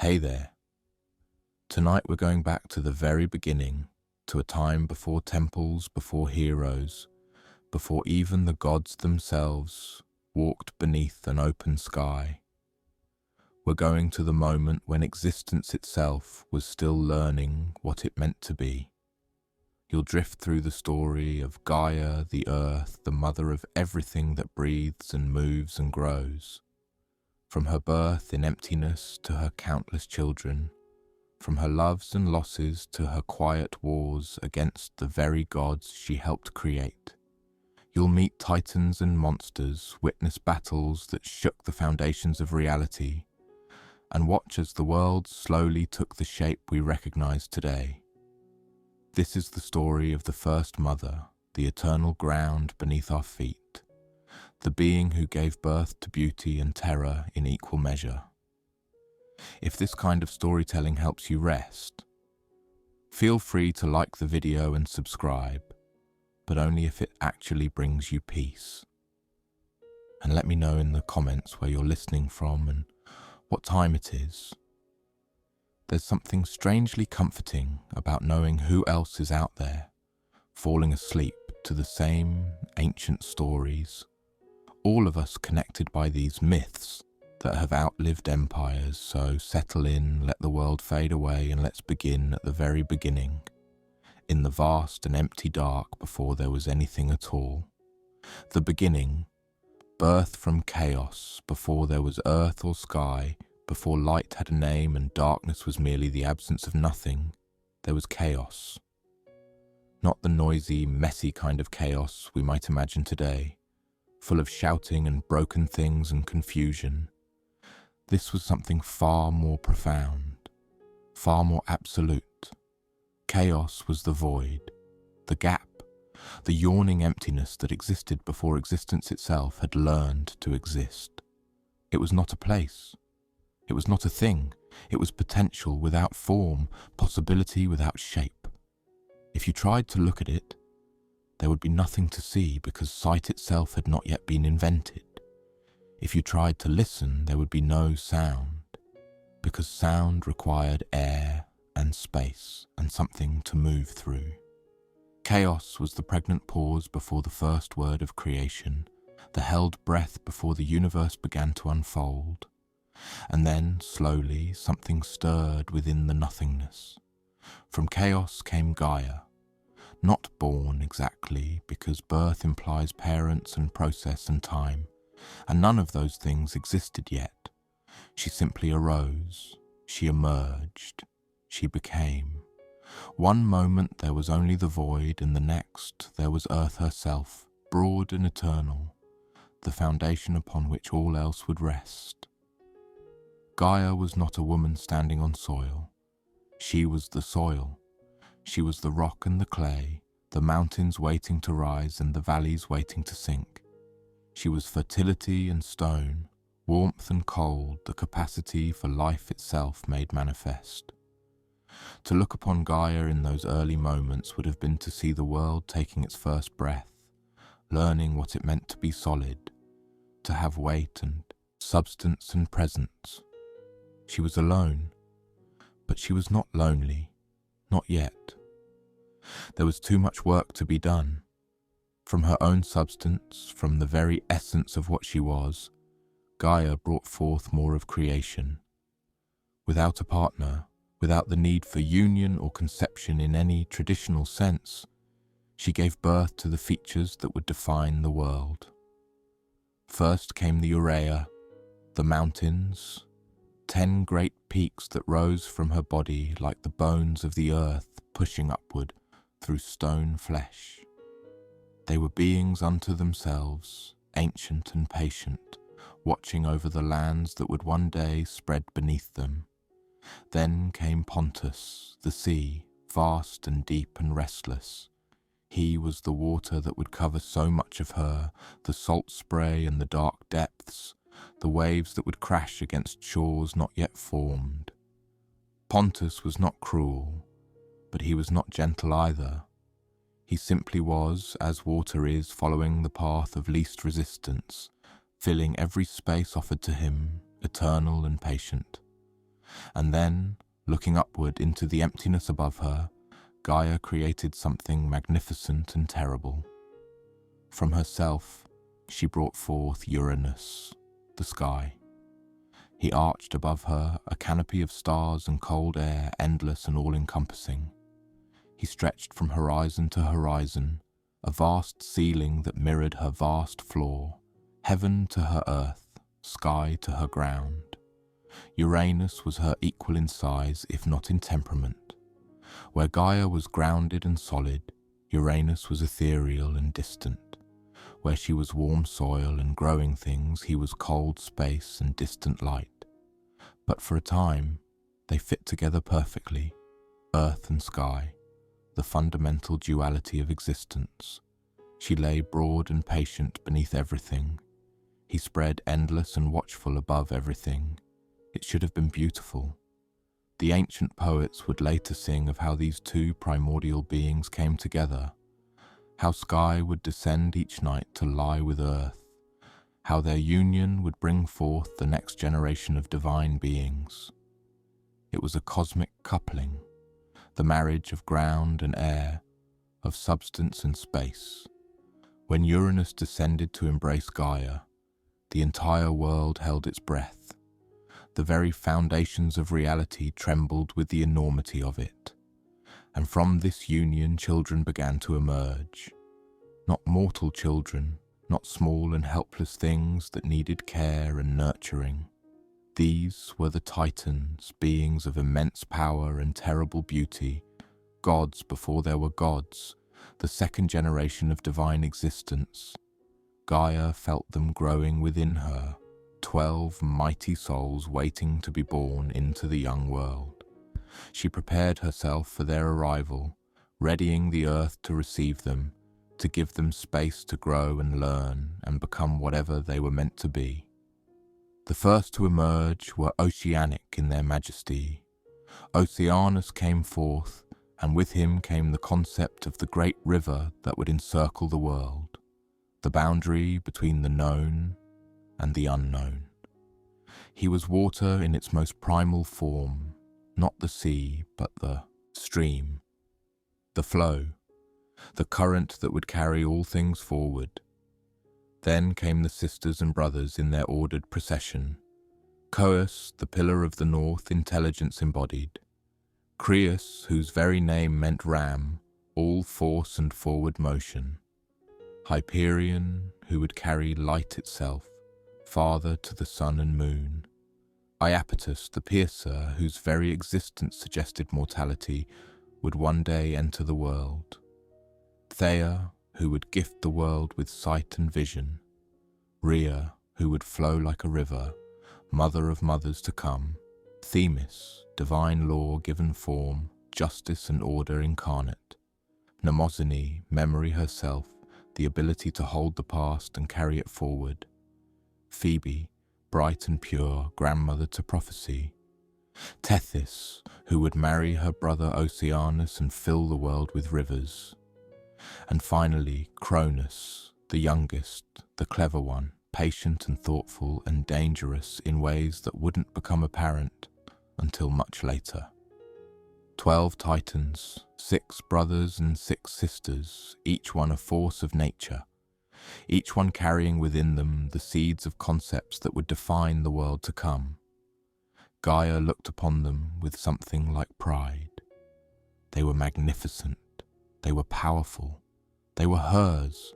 Hey there. Tonight we're going back to the very beginning, to a time before temples, before heroes, before even the gods themselves walked beneath an open sky. We're going to the moment when existence itself was still learning what it meant to be. You'll drift through the story of Gaia, the earth, the mother of everything that breathes and moves and grows. From her birth in emptiness to her countless children, from her loves and losses to her quiet wars against the very gods she helped create. You'll meet titans and monsters, witness battles that shook the foundations of reality, and watch as the world slowly took the shape we recognize today. This is the story of the first mother, the eternal ground beneath our feet, the being who gave birth to beauty and terror in equal measure. If this kind of storytelling helps you rest, feel free to like the video and subscribe, but only if it actually brings you peace. And let me know in the comments where you're listening from and what time it is. There's something strangely comforting about knowing who else is out there, falling asleep to the same ancient stories, all of us connected by these myths that have outlived empires. So settle in, let the world fade away, and let's begin at the very beginning, in the vast and empty dark before there was anything at all. The beginning, birth from chaos, before there was earth or sky, before light had a name and darkness was merely the absence of nothing, there was chaos. Not the noisy, messy kind of chaos we might imagine today, full of shouting and broken things and confusion. This was something far more profound, far more absolute. Chaos was the void, the gap, the yawning emptiness that existed before existence itself had learned to exist. It was not a place. It was not a thing. It was potential without form, possibility without shape. If you tried to look at it, there would be nothing to see because sight itself had not yet been invented. If you tried to listen, there would be no sound, because sound required air and space and something to move through. Chaos was the pregnant pause before the first word of creation, the held breath before the universe began to unfold. And then, slowly, something stirred within the nothingness. From chaos came Gaia, not born exactly, because birth implies parents and process and time, and none of those things existed yet. She simply arose, she emerged, she became. One moment there was only the void, and the next there was Earth herself, broad and eternal, the foundation upon which all else would rest. Gaia was not a woman standing on soil. She was the soil. She was the rock and the clay, the mountains waiting to rise and the valleys waiting to sink. She was fertility and stone, warmth and cold, the capacity for life itself made manifest. To look upon Gaia in those early moments would have been to see the world taking its first breath, learning what it meant to be solid, to have weight and substance and presence. She was alone, but she was not lonely, not yet. There was too much work to be done. From her own substance, from the very essence of what she was, Gaia brought forth more of creation. Without a partner, without the need for union or conception in any traditional sense, she gave birth to the features that would define the world. First came the urea, the mountains, 10 great peaks that rose from her body like the bones of the earth pushing upward through stone flesh. They were beings unto themselves, ancient and patient, watching over the lands that would one day spread beneath them. Then came Pontus, the sea, vast and deep and restless. He was the water that would cover so much of her, the salt spray and the dark depths, the waves that would crash against shores not yet formed. Pontus was not cruel, but he was not gentle either. He simply was, as water is, following the path of least resistance, filling every space offered to him, eternal and patient. And then, looking upward into the emptiness above her, Gaia created something magnificent and terrible. From herself, she brought forth Uranus, the sky. He arched above her a canopy of stars and cold air, endless and all-encompassing. He stretched from horizon to horizon, a vast ceiling that mirrored her vast floor, heaven to her earth, sky to her ground. Uranus was her equal in size, if not in temperament. Where Gaia was grounded and solid, Uranus was ethereal and distant. Where she was warm soil and growing things, he was cold space and distant light. But for a time, they fit together perfectly, earth and sky, the fundamental duality of existence. She lay broad and patient beneath everything. He spread endless and watchful above everything. It should have been beautiful. The ancient poets would later sing of how these two primordial beings came together, how sky would descend each night to lie with earth, how their union would bring forth the next generation of divine beings. It was a cosmic coupling, the marriage of ground and air, of substance and space. When Uranus descended to embrace Gaia, the entire world held its breath. The very foundations of reality trembled with the enormity of it. And from this union children began to emerge. Not mortal children, not small and helpless things that needed care and nurturing. These were the Titans, beings of immense power and terrible beauty, gods before there were gods, the second generation of divine existence. Gaia felt them growing within her, 12 mighty souls waiting to be born into the young world. She prepared herself for their arrival, readying the earth to receive them, to give them space to grow and learn and become whatever they were meant to be. The first to emerge were oceanic in their majesty. Oceanus came forth, and with him came the concept of the great river that would encircle the world, the boundary between the known and the unknown. He was water in its most primal form, not the sea, but the stream, the flow, the current that would carry all things forward. Then came the sisters and brothers in their ordered procession. Coeus, the pillar of the north, intelligence embodied. Creus, whose very name meant ram, all force and forward motion. Hyperion, who would carry light itself, father to the sun and moon. Iapetus, the piercer, whose very existence suggested mortality, would one day enter the world. Theia, who would gift the world with sight and vision. Rhea, who would flow like a river, mother of mothers to come. Themis, divine law given form, justice and order incarnate. Mnemosyne, memory herself, the ability to hold the past and carry it forward. Phoebe, bright and pure, grandmother to prophecy. Tethys, who would marry her brother Oceanus and fill the world with rivers. And finally, Cronus, the youngest, the clever one, patient and thoughtful and dangerous in ways that wouldn't become apparent until much later. 12 Titans, 6 brothers and 6 sisters, each one a force of nature, each one carrying within them the seeds of concepts that would define the world to come. Gaia looked upon them with something like pride. They were magnificent, they were powerful, they were hers.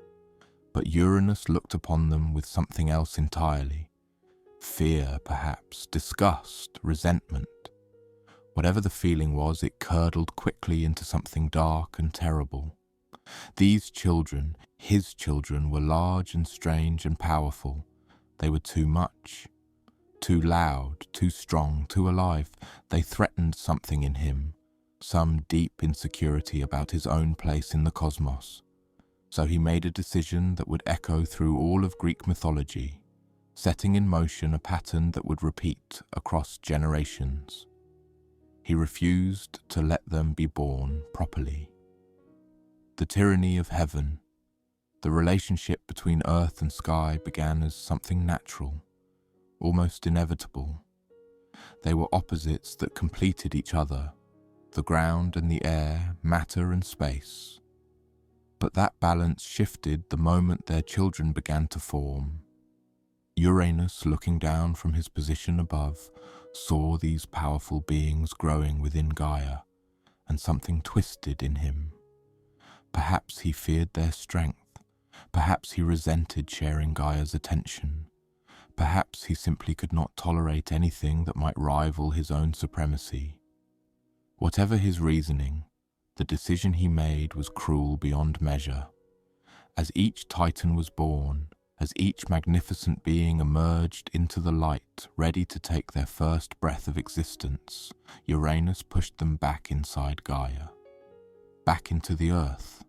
But Uranus looked upon them with something else entirely. Fear, perhaps, disgust, resentment. Whatever the feeling was, it curdled quickly into something dark and terrible. These children, his children, were large and strange and powerful. They were too much, too loud, too strong, too alive. They threatened something in him, some deep insecurity about his own place in the cosmos. So he made a decision that would echo through all of Greek mythology, setting in motion a pattern that would repeat across generations. He refused to let them be born properly. The tyranny of heaven, the relationship between earth and sky began as something natural, almost inevitable. They were opposites that completed each other, the ground and the air, matter and space. But that balance shifted the moment their children began to form. Uranus, looking down from his position above, saw these powerful beings growing within Gaia, and something twisted in him. Perhaps he feared their strength. Perhaps he resented sharing Gaia's attention. Perhaps he simply could not tolerate anything that might rival his own supremacy. Whatever his reasoning, the decision he made was cruel beyond measure. As each Titan was born, as each magnificent being emerged into the light, ready to take their first breath of existence, Uranus pushed them back inside Gaia, back into the earth,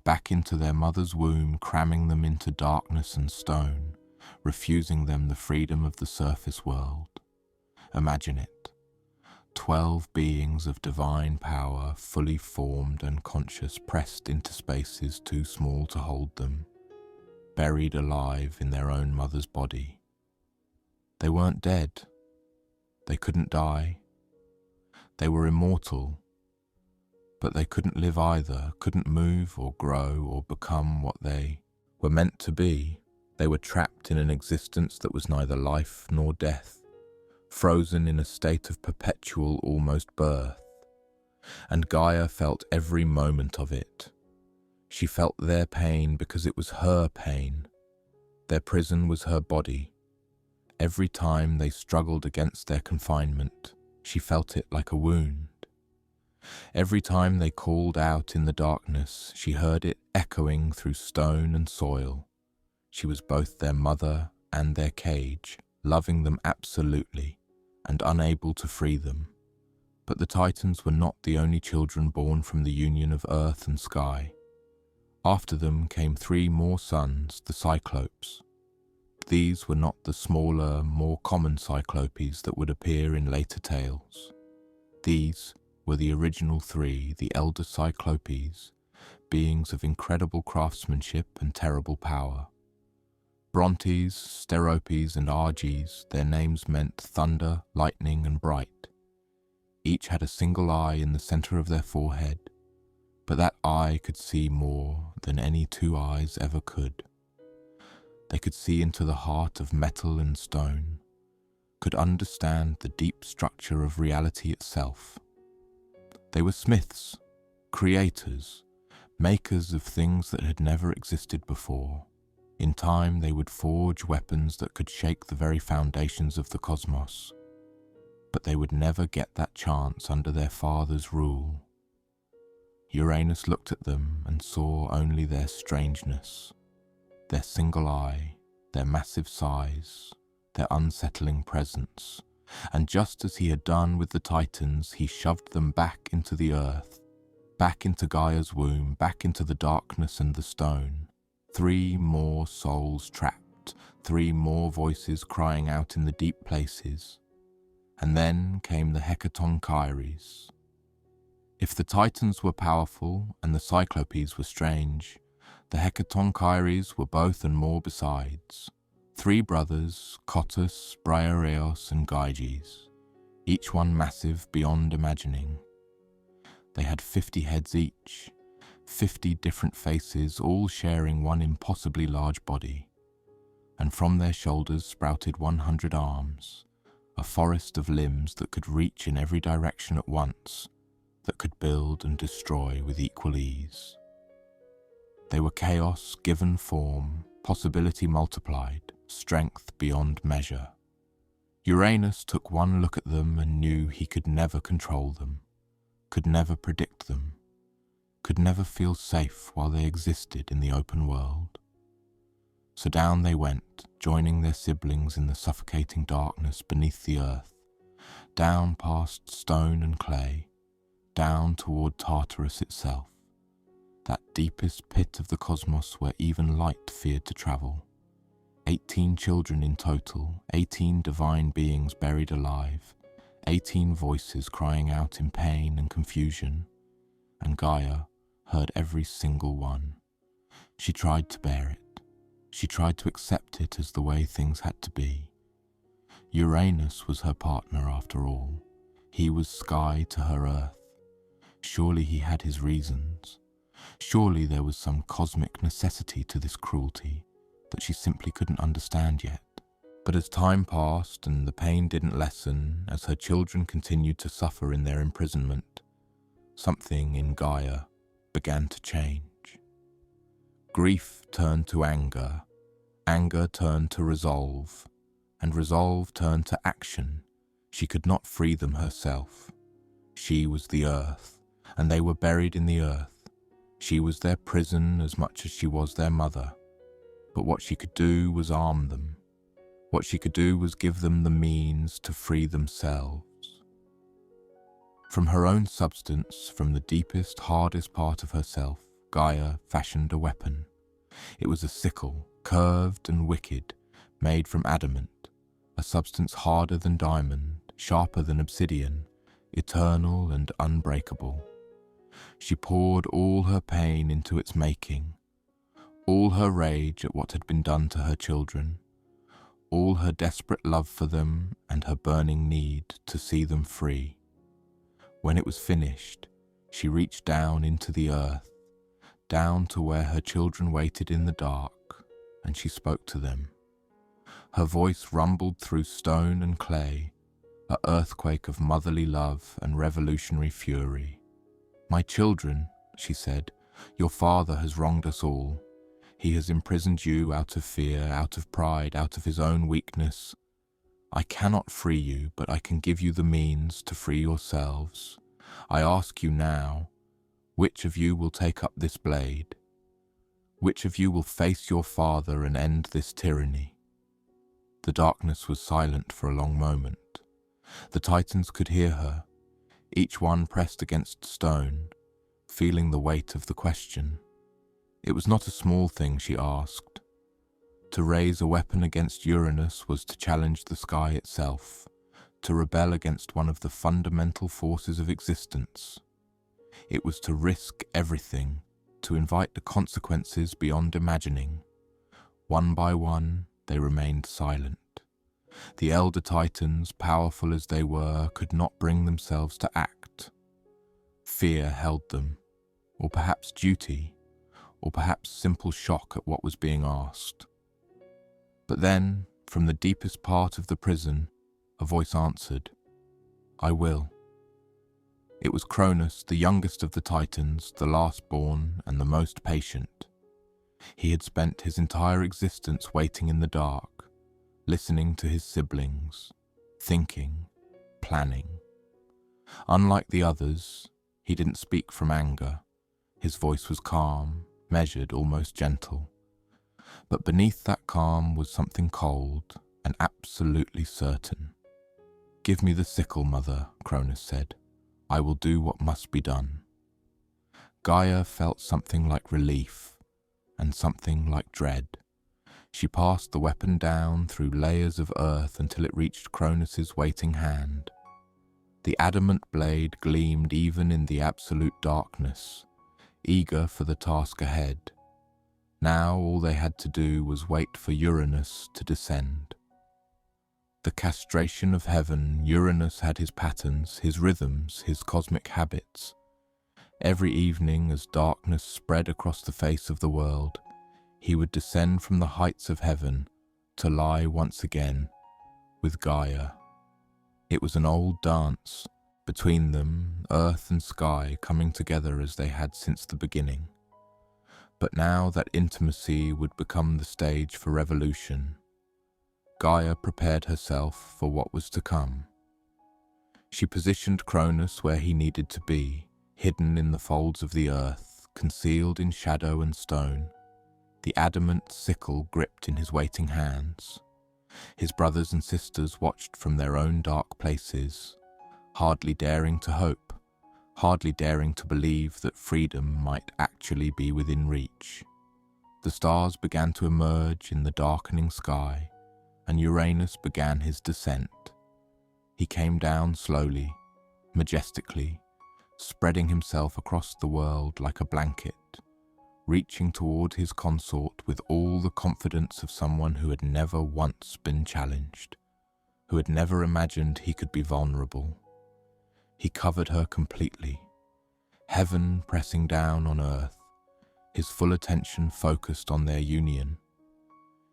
back into their mother's womb, cramming them into darkness and stone, refusing them the freedom of the surface world. Imagine it. 12 beings of divine power, fully formed and conscious, pressed into spaces too small to hold them, buried alive in their own mother's body. They weren't dead. They couldn't die. They were immortal. But they couldn't live either, couldn't move or grow or become what they were meant to be. They were trapped in an existence that was neither life nor death, frozen in a state of perpetual almost birth. And Gaia felt every moment of it. She felt their pain because it was her pain. Their prison was her body. Every time they struggled against their confinement, she felt it like a wound. Every time they called out in the darkness, she heard it echoing through stone and soil. She was both their mother and their cage, loving them absolutely and unable to free them. But the Titans were not the only children born from the union of earth and sky. After them came 3 more sons, the Cyclopes. These were not the smaller, more common Cyclopes that would appear in later tales. These were the original 3, the elder Cyclopes, beings of incredible craftsmanship and terrible power. Brontes, Steropes, and Arges, their names meant thunder, lightning, and bright. Each had a single eye in the center of their forehead, but that eye could see more than any 2 eyes ever could. They could see into the heart of metal and stone, could understand the deep structure of reality itself. They were smiths, creators, makers of things that had never existed before. In time, they would forge weapons that could shake the very foundations of the cosmos. But they would never get that chance under their father's rule. Uranus looked at them and saw only their strangeness, their single eye, their massive size, their unsettling presence. And just as he had done with the Titans, he shoved them back into the earth, back into Gaia's womb, back into the darkness and the stone. 3 more souls trapped, 3 more voices crying out in the deep places. And then came the Hecatonchires. If the Titans were powerful and the Cyclopes were strange, the Hecatonchires were both and more besides. 3 brothers, Cottus, Briareos, and Gyges, each one massive beyond imagining. They had 50 heads each, 50 different faces, all sharing one impossibly large body. And from their shoulders sprouted 100 arms, a forest of limbs that could reach in every direction at once, that could build and destroy with equal ease. They were chaos given form, possibility multiplied, strength beyond measure. Uranus took one look at them and knew he could never control them, could never predict them, could never feel safe while they existed in the open world. So down they went, joining their siblings in the suffocating darkness beneath the earth, down past stone and clay, down toward Tartarus itself, that deepest pit of the cosmos where even light feared to travel. 18 children in total, 18 divine beings buried alive, 18 voices crying out in pain and confusion, and Gaia heard every single one. She tried to bear it. She tried to accept it as the way things had to be. Uranus was her partner after all. He was sky to her earth. Surely he had his reasons. Surely there was some cosmic necessity to this cruelty that she simply couldn't understand yet. But as time passed and the pain didn't lessen, as her children continued to suffer in their imprisonment, something in Gaia began to change. Grief turned to anger, anger turned to resolve, and resolve turned to action. She could not free them herself. She was the earth, and they were buried in the earth. She was their prison as much as she was their mother. But what she could do was arm them. What she could do was give them the means to free themselves. From her own substance, from the deepest, hardest part of herself, Gaia fashioned a weapon. It was a sickle, curved and wicked, made from adamant, a substance harder than diamond, sharper than obsidian, eternal and unbreakable. She poured all her pain into its making, all her rage at what had been done to her children, all her desperate love for them and her burning need to see them free. When it was finished, she reached down into the earth, down to where her children waited in the dark, and she spoke to them. Her voice rumbled through stone and clay, an earthquake of motherly love and revolutionary fury. "My children," she said, "your father has wronged us all. He has imprisoned you out of fear, out of pride, out of his own weakness. I cannot free you, but I can give you the means to free yourselves. I ask you now, which of you will take up this blade? Which of you will face your father and end this tyranny?" The darkness was silent for a long moment. The Titans could hear her, each one pressed against stone, feeling the weight of the question. It was not a small thing she asked. To raise a weapon against Uranus was to challenge the sky itself, to rebel against one of the fundamental forces of existence. It was to risk everything, to invite the consequences beyond imagining. One by one, they remained silent. The elder Titans, powerful as they were, could not bring themselves to act. Fear held them, or perhaps duty, or perhaps simple shock at what was being asked. But then, from the deepest part of the prison, a voice answered, "I will." It was Cronus, the youngest of the Titans, the last-born and the most patient. He had spent his entire existence waiting in the dark, listening to his siblings, thinking, planning. Unlike the others, he didn't speak from anger. His voice was calm, measured, almost gentle. But beneath that calm was something cold and absolutely certain. "Give me the sickle, mother," Cronus said. "I will do what must be done." Gaia felt something like relief and something like dread. She passed the weapon down through layers of earth until it reached Cronus's waiting hand. The adamant blade gleamed even in the absolute darkness, eager for the task ahead. Now all they had to do was wait for Uranus to descend. The castration of heaven, Uranus had his patterns, his rhythms, his cosmic habits. Every evening, as darkness spread across the face of the world, he would descend from the heights of heaven to lie once again with Gaia. It was an old dance, between them, earth and sky coming together as they had since the beginning. But now that intimacy would become the stage for revolution. Gaia prepared herself for what was to come. She positioned Cronus where he needed to be, hidden in the folds of the earth, concealed in shadow and stone, the adamant sickle gripped in his waiting hands. His brothers and sisters watched from their own dark places, hardly daring to hope, hardly daring to believe that freedom might actually be within reach. The stars began to emerge in the darkening sky, and Uranus began his descent. He came down slowly, majestically, spreading himself across the world like a blanket, reaching toward his consort with all the confidence of someone who had never once been challenged, who had never imagined he could be vulnerable. He covered her completely, heaven pressing down on earth, his full attention focused on their union.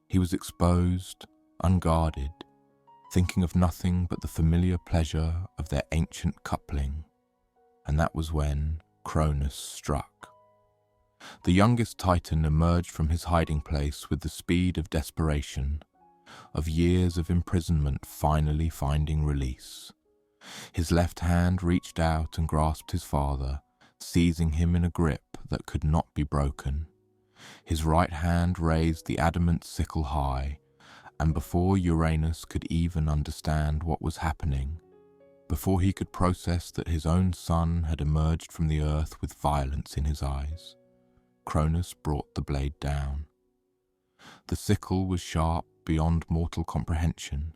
He was exposed, unguarded, thinking of nothing but the familiar pleasure of their ancient coupling, and that was when Cronus struck. The youngest Titan emerged from his hiding place with the speed of desperation, of years of imprisonment finally finding release. His left hand reached out and grasped his father, seizing him in a grip that could not be broken. His right hand raised the adamant sickle high, and before Uranus could even understand what was happening, before he could process that his own son had emerged from the earth with violence in his eyes, Cronus brought the blade down. The sickle was sharp beyond mortal comprehension,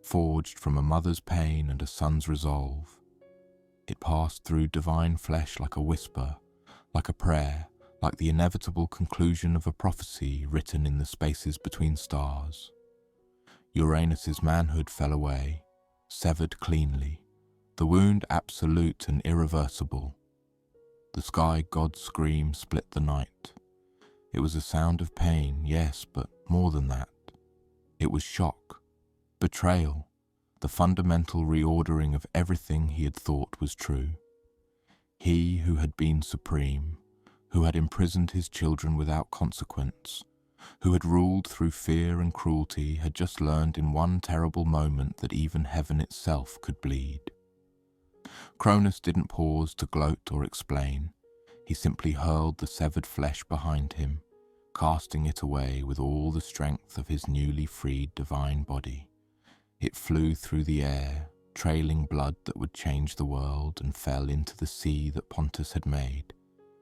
forged from a mother's pain and a son's resolve. It passed through divine flesh like a whisper, like a prayer, like the inevitable conclusion of a prophecy written in the spaces between stars. Uranus's manhood fell away, severed cleanly, the wound absolute and irreversible. The sky god's scream split the night. It was a sound of pain, yes, but more than that. It was shock, betrayal, the fundamental reordering of everything he had thought was true. He who had been supreme, who had imprisoned his children without consequence, who had ruled through fear and cruelty, had just learned in one terrible moment that even heaven itself could bleed. Cronus didn't pause to gloat or explain. He simply hurled the severed flesh behind him, casting it away with all the strength of his newly freed divine body. It flew through the air, trailing blood that would change the world, and fell into the sea that Pontus had made,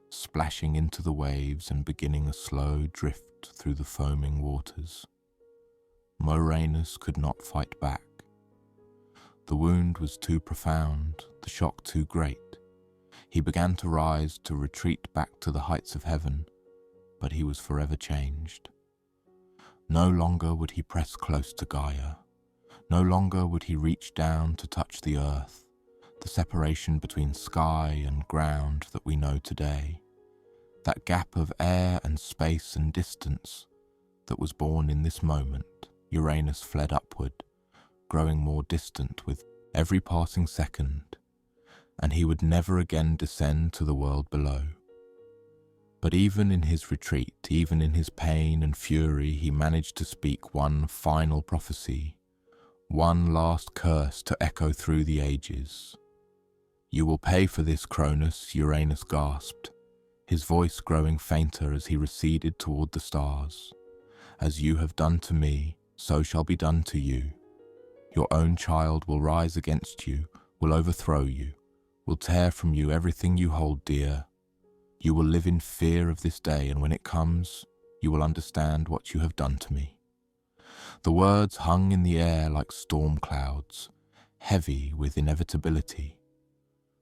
splashing into the waves and beginning a slow drift through the foaming waters. Uranus could not fight back. The wound was too profound, the shock too great. He began to rise, to retreat back to the heights of heaven, but he was forever changed. No longer would he press close to Gaia. No longer would he reach down to touch the earth, the separation between sky and ground that we know today. That gap of air and space and distance that was born in this moment. Uranus fled upward, growing more distant with every passing second, and he would never again descend to the world below. But even in his retreat, even in his pain and fury, he managed to speak one final prophecy, one last curse to echo through the ages. "You will pay for this, Cronus," Uranus gasped, his voice growing fainter as he receded toward the stars. "As you have done to me, so shall be done to you. Your own child will rise against you, will overthrow you, will tear from you everything you hold dear. You will live in fear of this day, and when it comes, you will understand what you have done to me." The words hung in the air like storm clouds, heavy with inevitability.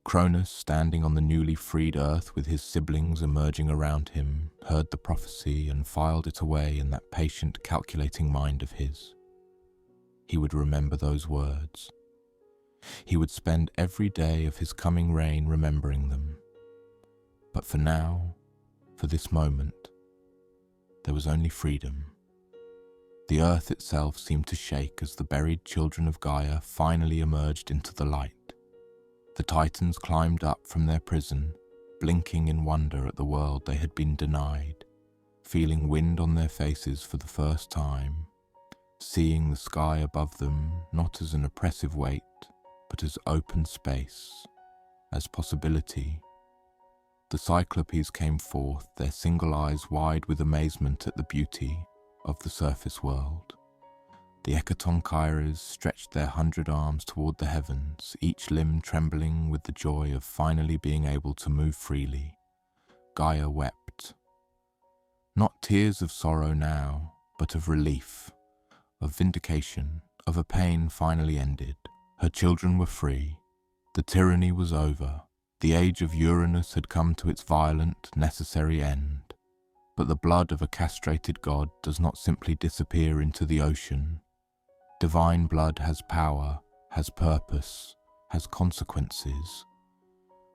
Cronus, standing on the newly freed earth with his siblings emerging around him, heard the prophecy and filed it away in that patient, calculating mind of his. He would remember those words. He would spend every day of his coming reign remembering them. But for now, for this moment, there was only freedom. The earth itself seemed to shake as the buried children of Gaia finally emerged into the light. The Titans climbed up from their prison, blinking in wonder at the world they had been denied, feeling wind on their faces for the first time, seeing the sky above them not as an oppressive weight, but as open space, as possibility. The Cyclopes came forth, their single eyes wide with amazement at the beauty of the surface world. The Hecatonchires stretched their 100 arms toward the heavens, each limb trembling with the joy of finally being able to move freely. Gaia wept. Not tears of sorrow now, but of relief, of vindication, of a pain finally ended. Her children were free. The tyranny was over. The age of Uranus had come to its violent, necessary end. But the blood of a castrated god does not simply disappear into the ocean. Divine blood has power, has purpose, has consequences.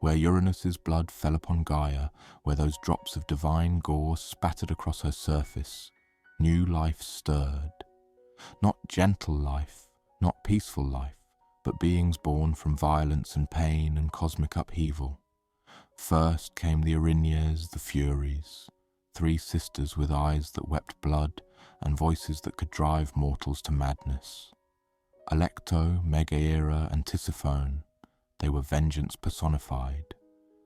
Where Uranus's blood fell upon Gaia, where those drops of divine gore spattered across her surface, new life stirred. Not gentle life, not peaceful life, but beings born from violence and pain and cosmic upheaval. First came the Erinyes, the Furies, three sisters with eyes that wept blood and voices that could drive mortals to madness. Alecto, Megaera, and Tisiphone, they were vengeance personified,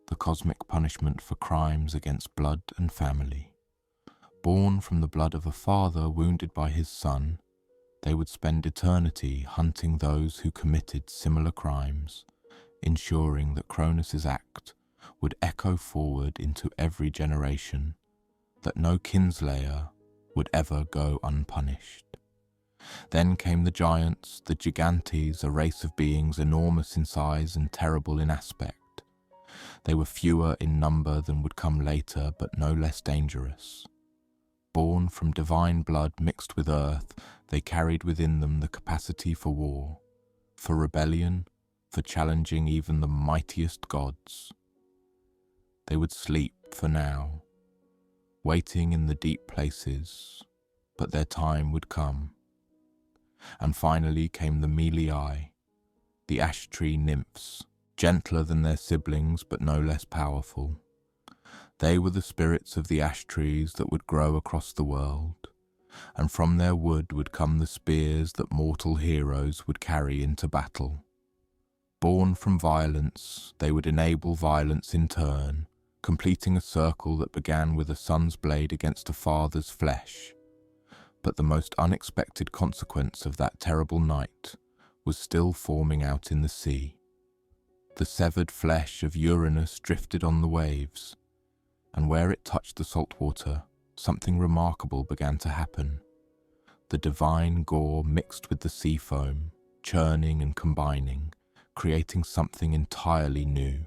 the cosmic punishment for crimes against blood and family. Born from the blood of a father wounded by his son, they would spend eternity hunting those who committed similar crimes, ensuring that Cronus's act would echo forward into every generation, that no kinslayer would ever go unpunished. Then came the giants, the gigantes, a race of beings enormous in size and terrible in aspect. They were fewer in number than would come later, but no less dangerous. Born from divine blood mixed with earth, they carried within them the capacity for war, for rebellion, for challenging even the mightiest gods. They would sleep for now, waiting in the deep places, but their time would come. And finally came the Meliae, the ash tree nymphs, gentler than their siblings but no less powerful. They were the spirits of the ash trees that would grow across the world, and from their wood would come the spears that mortal heroes would carry into battle. Born from violence, they would enable violence in turn, completing a circle that began with a son's blade against a father's flesh. But the most unexpected consequence of that terrible night was still forming out in the sea. The severed flesh of Uranus drifted on the waves, and where it touched the salt water, something remarkable began to happen. The divine gore mixed with the sea foam, churning and combining, creating something entirely new.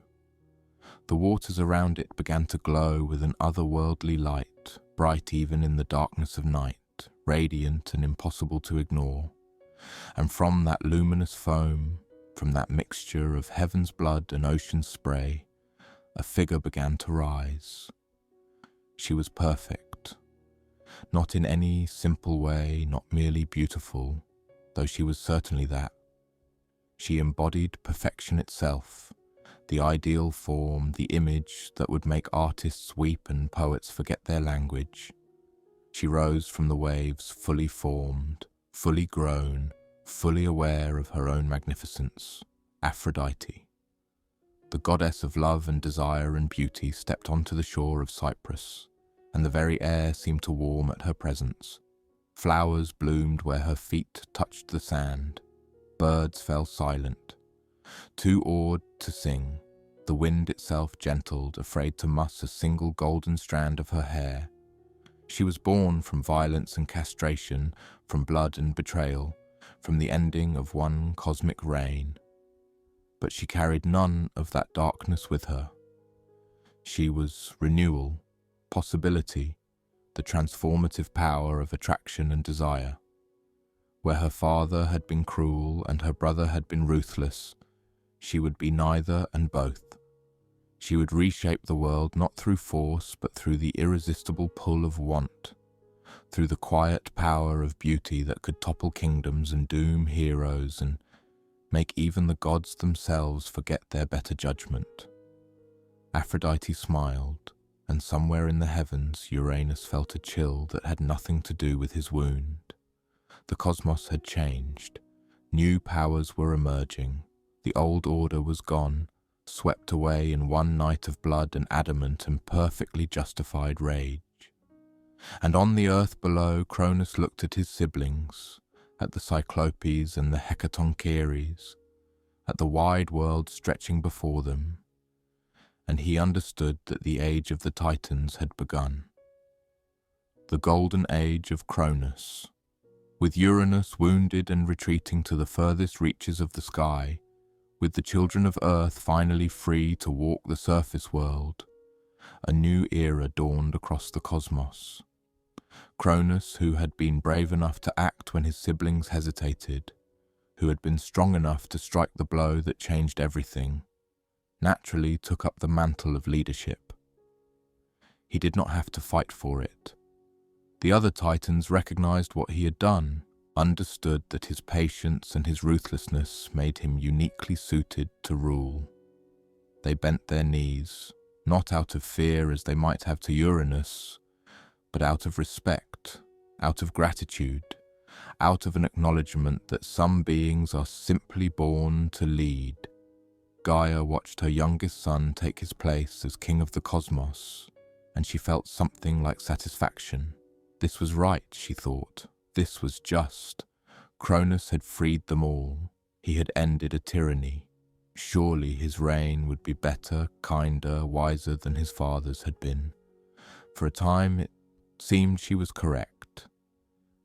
The waters around it began to glow with an otherworldly light, bright even in the darkness of night, radiant and impossible to ignore. And from that luminous foam, from that mixture of heaven's blood and ocean's spray, a figure began to rise. She was perfect, not in any simple way, not merely beautiful, though she was certainly that. She embodied perfection itself, the ideal form, the image that would make artists weep and poets forget their language. She rose from the waves fully formed, fully grown, fully aware of her own magnificence. Aphrodite, the goddess of love and desire and beauty, stepped onto the shore of Cyprus, and the very air seemed to warm at her presence. Flowers bloomed where her feet touched the sand. Birds fell silent, too awed to sing. The wind itself gentled, afraid to muss a single golden strand of her hair. She was born from violence and castration, from blood and betrayal, from the ending of one cosmic reign. But she carried none of that darkness with her. She was renewal, possibility, the transformative power of attraction and desire. Where her father had been cruel and her brother had been ruthless, she would be neither and both. She would reshape the world not through force but through the irresistible pull of want, through the quiet power of beauty that could topple kingdoms and doom heroes and make even the gods themselves forget their better judgment. Aphrodite smiled, and somewhere in the heavens Uranus felt a chill that had nothing to do with his wound. The cosmos had changed. New powers were emerging. The old order was gone, swept away in one night of blood and adamant and perfectly justified rage. And on the earth below, Cronus looked at his siblings, at the Cyclopes and the Hecatoncheires, at the wide world stretching before them, and he understood that the age of the Titans had begun. The golden age of Cronus, with Uranus wounded and retreating to the furthest reaches of the sky, with the children of Earth finally free to walk the surface world, a new era dawned across the cosmos. Cronus, who had been brave enough to act when his siblings hesitated, who had been strong enough to strike the blow that changed everything, naturally took up the mantle of leadership. He did not have to fight for it. The other Titans recognized what he had done, understood that his patience and his ruthlessness made him uniquely suited to rule. They bent their knees, not out of fear as they might have to Uranus, but out of respect, out of gratitude, out of an acknowledgement that some beings are simply born to lead. Gaia watched her youngest son take his place as king of the cosmos, and she felt something like satisfaction. This was right, she thought. This was just. Cronus had freed them all. He had ended a tyranny. Surely his reign would be better, kinder, wiser than his father's had been. For a time it seemed she was correct.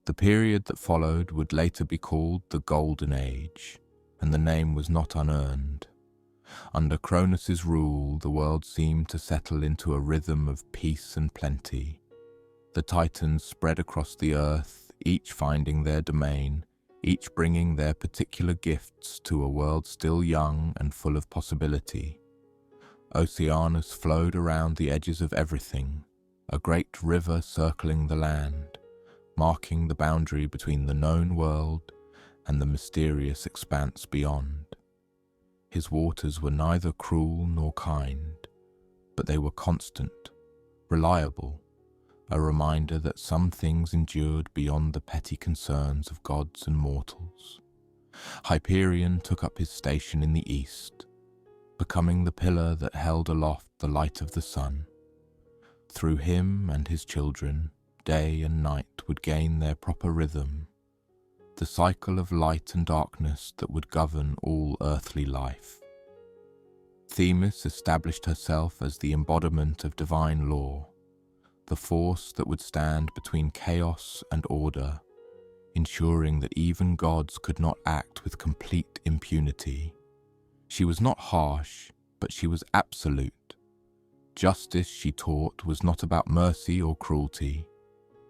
The period that followed would later be called the Golden Age, and the name was not unearned. Under Cronus's rule, the world seemed to settle into a rhythm of peace and plenty. The Titans spread across the earth, each finding their domain, each bringing their particular gifts to a world still young and full of possibility. Oceanus flowed around the edges of everything, a great river circling the land, marking the boundary between the known world and the mysterious expanse beyond. His waters were neither cruel nor kind, but they were constant, reliable, a reminder that some things endured beyond the petty concerns of gods and mortals. Hyperion took up his station in the east, becoming the pillar that held aloft the light of the sun. Through him and his children, day and night would gain their proper rhythm, the cycle of light and darkness that would govern all earthly life. Themis established herself as the embodiment of divine law, the force that would stand between chaos and order, ensuring that even gods could not act with complete impunity. She was not harsh, but she was absolute. Justice, she taught, was not about mercy or cruelty.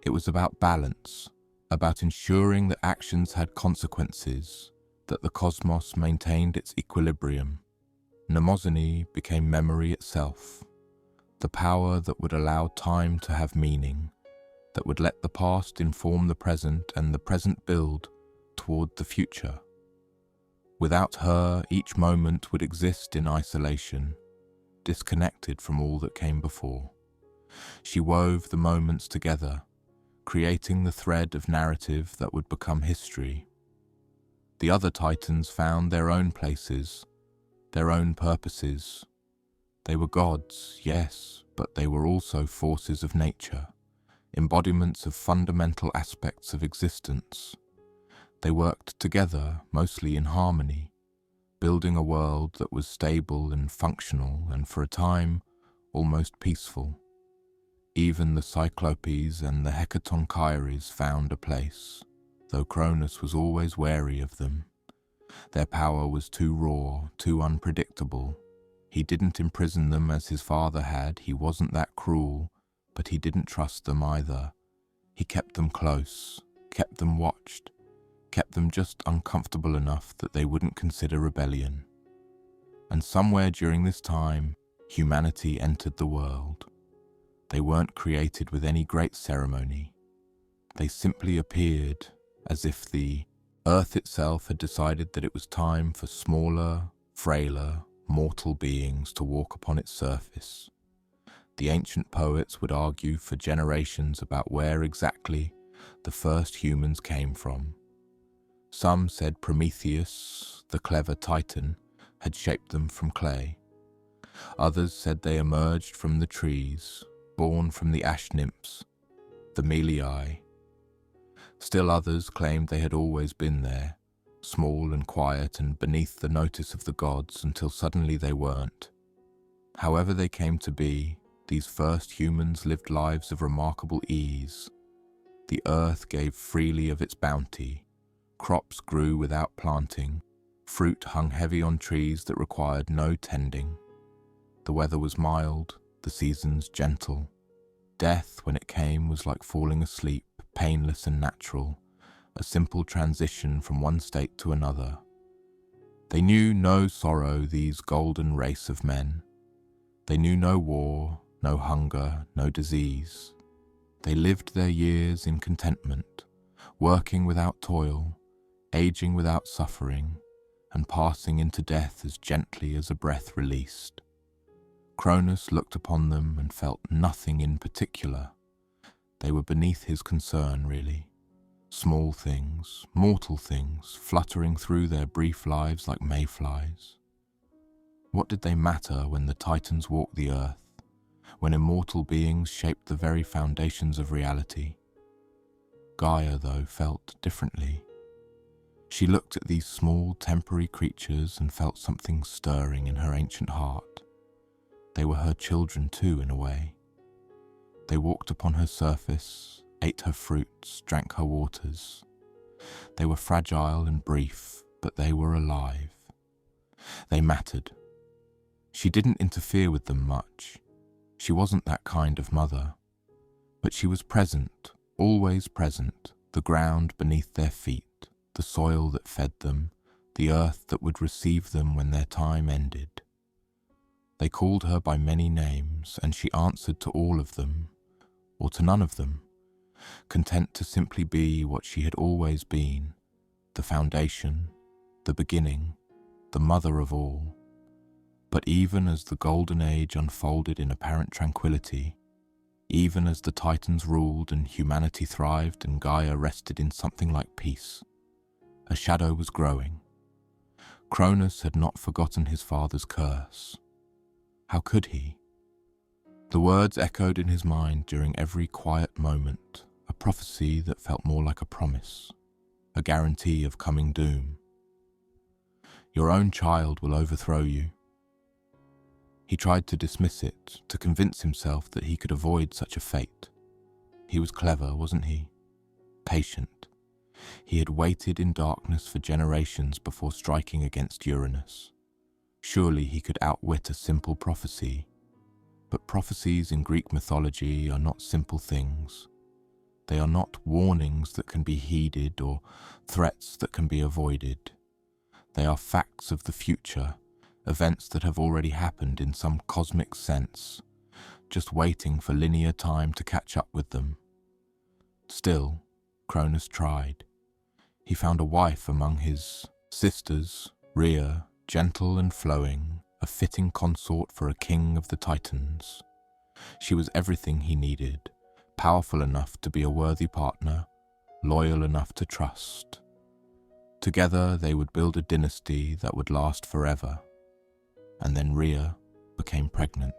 It was about balance, about ensuring that actions had consequences, that the cosmos maintained its equilibrium. Mnemosyne became memory itself, the power that would allow time to have meaning, that would let the past inform the present and the present build toward the future. Without her, each moment would exist in isolation, disconnected from all that came before. She wove the moments together, creating the thread of narrative that would become history. The other Titans found their own places, their own purposes. They were gods, yes, but they were also forces of nature, embodiments of fundamental aspects of existence. They worked together, mostly in harmony, building a world that was stable and functional and, for a time, almost peaceful. Even the Cyclopes and the Hecatonchires found a place, though Cronus was always wary of them. Their power was too raw, too unpredictable. He didn't imprison them as his father had. He wasn't that cruel, but he didn't trust them either. He kept them close, kept them watched, kept them just uncomfortable enough that they wouldn't consider rebellion. And somewhere during this time, humanity entered the world. They weren't created with any great ceremony. They simply appeared, as if the earth itself had decided that it was time for smaller, frailer, mortal beings to walk upon its surface. The ancient poets would argue for generations about where exactly the first humans came from. Some said Prometheus, the clever Titan, had shaped them from clay. Others said they emerged from the trees, born from the ash nymphs, the Meliae. Still others claimed they had always been there, small and quiet and beneath the notice of the gods until suddenly they weren't. However they came to be, these first humans lived lives of remarkable ease. The earth gave freely of its bounty. Crops grew without planting. Fruit hung heavy on trees that required no tending. The weather was mild, the seasons gentle. Death, when it came, was like falling asleep, painless and natural, a simple transition from one state to another. They knew no sorrow, these golden race of men. They knew no war, no hunger, no disease. They lived their years in contentment, working without toil, aging without suffering, and passing into death as gently as a breath released. Cronus looked upon them and felt nothing in particular. They were beneath his concern, really. Small things, mortal things, fluttering through their brief lives like mayflies. What did they matter when the Titans walked the earth, when immortal beings shaped the very foundations of reality? Gaia, though, felt differently. She looked at these small, temporary creatures and felt something stirring in her ancient heart. They were her children too, in a way. They walked upon her surface, ate her fruits, drank her waters. They were fragile and brief, but they were alive. They mattered. She didn't interfere with them much. She wasn't that kind of mother. But she was present, always present, the ground beneath their feet, the soil that fed them, the earth that would receive them when their time ended. They called her by many names, and she answered to all of them, or to none of them, content to simply be what she had always been, the foundation, the beginning, the mother of all. But even as the golden age unfolded in apparent tranquility, even as the Titans ruled and humanity thrived and Gaia rested in something like peace, a shadow was growing. Cronus had not forgotten his father's curse. How could he? The words echoed in his mind during every quiet moment, a prophecy that felt more like a promise, a guarantee of coming doom. Your own child will overthrow you. He tried to dismiss it, to convince himself that he could avoid such a fate. He was clever, wasn't he? Patient. He had waited in darkness for generations before striking against Uranus. Surely he could outwit a simple prophecy. But prophecies in Greek mythology are not simple things. They are not warnings that can be heeded or threats that can be avoided. They are facts of the future, events that have already happened in some cosmic sense, just waiting for linear time to catch up with them. Still, Cronus tried. He found a wife among his sisters, Rhea, gentle and flowing, a fitting consort for a king of the Titans. She was everything he needed, powerful enough to be a worthy partner, loyal enough to trust. Together they would build a dynasty that would last forever. And then Rhea became pregnant.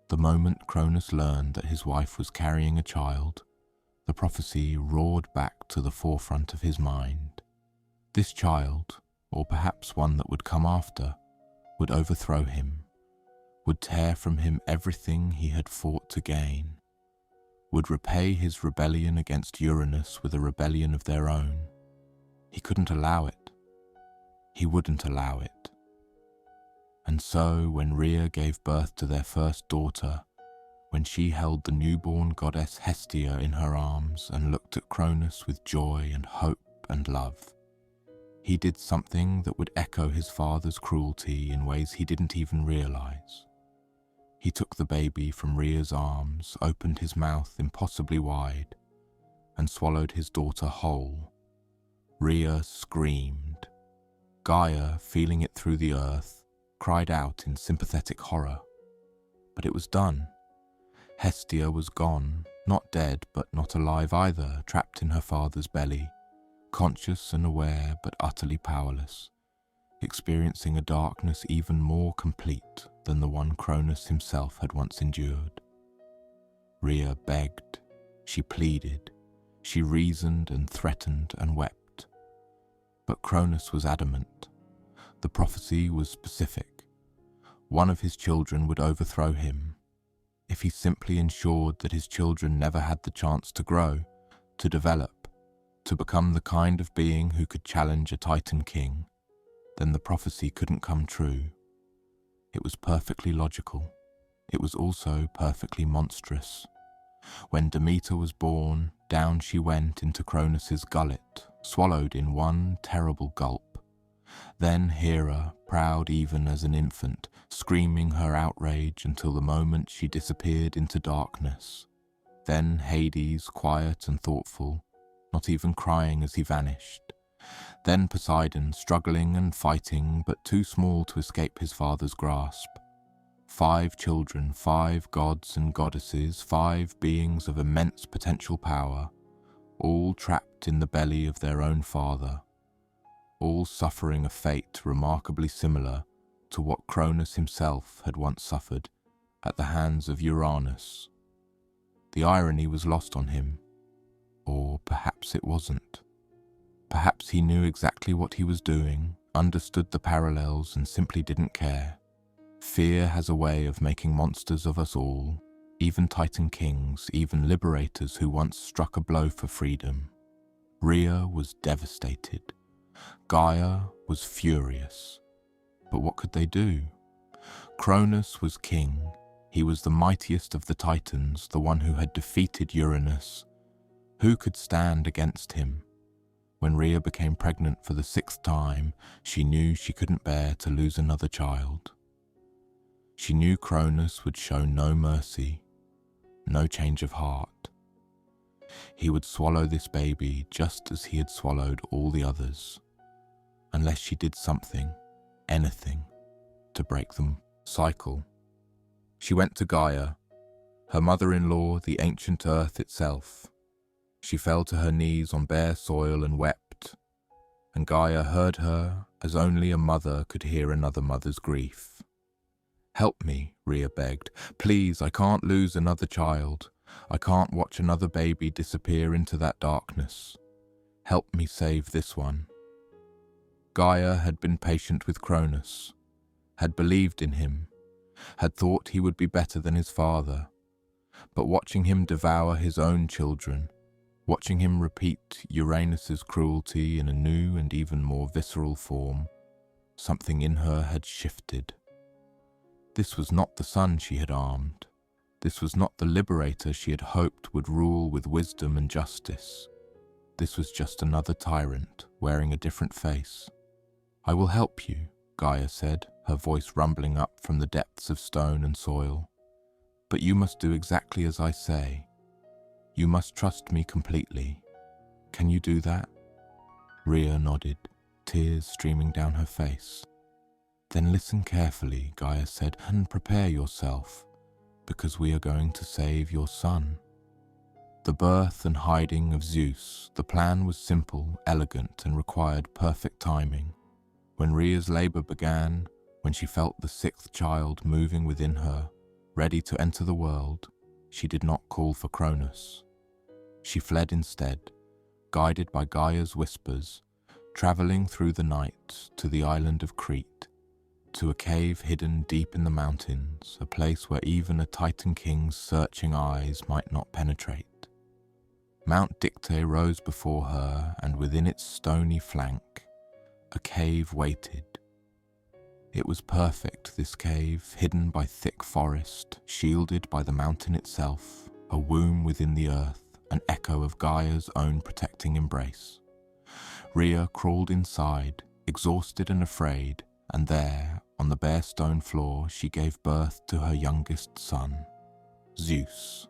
The moment Cronus learned that his wife was carrying a child, the prophecy roared back to the forefront of his mind. This child, or perhaps one that would come after, would overthrow him, would tear from him everything he had fought to gain, would repay his rebellion against Uranus with a rebellion of their own. He couldn't allow it. He wouldn't allow it. And so, when Rhea gave birth to their first daughter, when she held the newborn goddess Hestia in her arms and looked at Cronus with joy and hope and love, he did something that would echo his father's cruelty in ways he didn't even realize. He took the baby from Rhea's arms, opened his mouth impossibly wide, and swallowed his daughter whole. Rhea screamed. Gaia, feeling it through the earth, cried out in sympathetic horror. But it was done. Hestia was gone, not dead, but not alive either, trapped in her father's belly, conscious and aware, but utterly powerless, experiencing a darkness even more complete than the one Cronus himself had once endured. Rhea begged, she pleaded, she reasoned and threatened and wept. But Cronus was adamant. The prophecy was specific. One of his children would overthrow him. If he simply ensured that his children never had the chance to grow, to develop, to become the kind of being who could challenge a Titan king, then the prophecy couldn't come true. It was perfectly logical. It was also perfectly monstrous. When Demeter was born, down she went into Cronus's gullet, swallowed in one terrible gulp. Then Hera, proud even as an infant, screaming her outrage until the moment she disappeared into darkness. Then Hades, quiet and thoughtful, not even crying as he vanished. Then Poseidon, struggling and fighting, but too small to escape his father's grasp. 5 children, 5 gods and goddesses, 5 beings of immense potential power, all trapped in the belly of their own father, all suffering a fate remarkably similar to what Cronus himself had once suffered at the hands of Uranus. The irony was lost on him, or perhaps it wasn't. Perhaps he knew exactly what he was doing, understood the parallels, and simply didn't care. Fear has a way of making monsters of us all, even Titan kings, even liberators who once struck a blow for freedom. Rhea was devastated. Gaia was furious. But what could they do? Cronus was king. He was the mightiest of the Titans, the one who had defeated Uranus. Who could stand against him? When Rhea became pregnant for the 6th time, she knew she couldn't bear to lose another child. She knew Cronus would show no mercy, no change of heart. He would swallow this baby just as he had swallowed all the others, unless she did something, anything, to break the cycle. She went to Gaia, her mother-in-law, the ancient earth itself. She fell to her knees on bare soil and wept, and Gaia heard her as only a mother could hear another mother's grief. "Help me," Rhea begged. "Please, I can't lose another child. I can't watch another baby disappear into that darkness. Help me save this one." Gaia had been patient with Cronus, had believed in him, had thought he would be better than his father. But watching him devour his own children, watching him repeat Uranus's cruelty in a new and even more visceral form, something in her had shifted. This was not the son she had armed. This was not the liberator she had hoped would rule with wisdom and justice. This was just another tyrant, wearing a different face. "I will help you," Gaia said, her voice rumbling up from the depths of stone and soil. "But you must do exactly as I say. You must trust me completely. Can you do that?" Rhea nodded, tears streaming down her face. "Then listen carefully," Gaia said, "and prepare yourself, because we are going to save your son." The birth and hiding of Zeus, the plan was simple, elegant, and required perfect timing. When Rhea's labor began, when she felt the 6th child moving within her, ready to enter the world, she did not call for Cronus. She fled instead, guided by Gaia's whispers, traveling through the night to the island of Crete, to a cave hidden deep in the mountains, a place where even a Titan king's searching eyes might not penetrate. Mount Dicte rose before her, and within its stony flank, a cave waited. It was perfect, this cave, hidden by thick forest, shielded by the mountain itself, a womb within the earth, an echo of Gaia's own protecting embrace. Rhea crawled inside, exhausted and afraid, and there, on the bare stone floor, she gave birth to her youngest son, Zeus.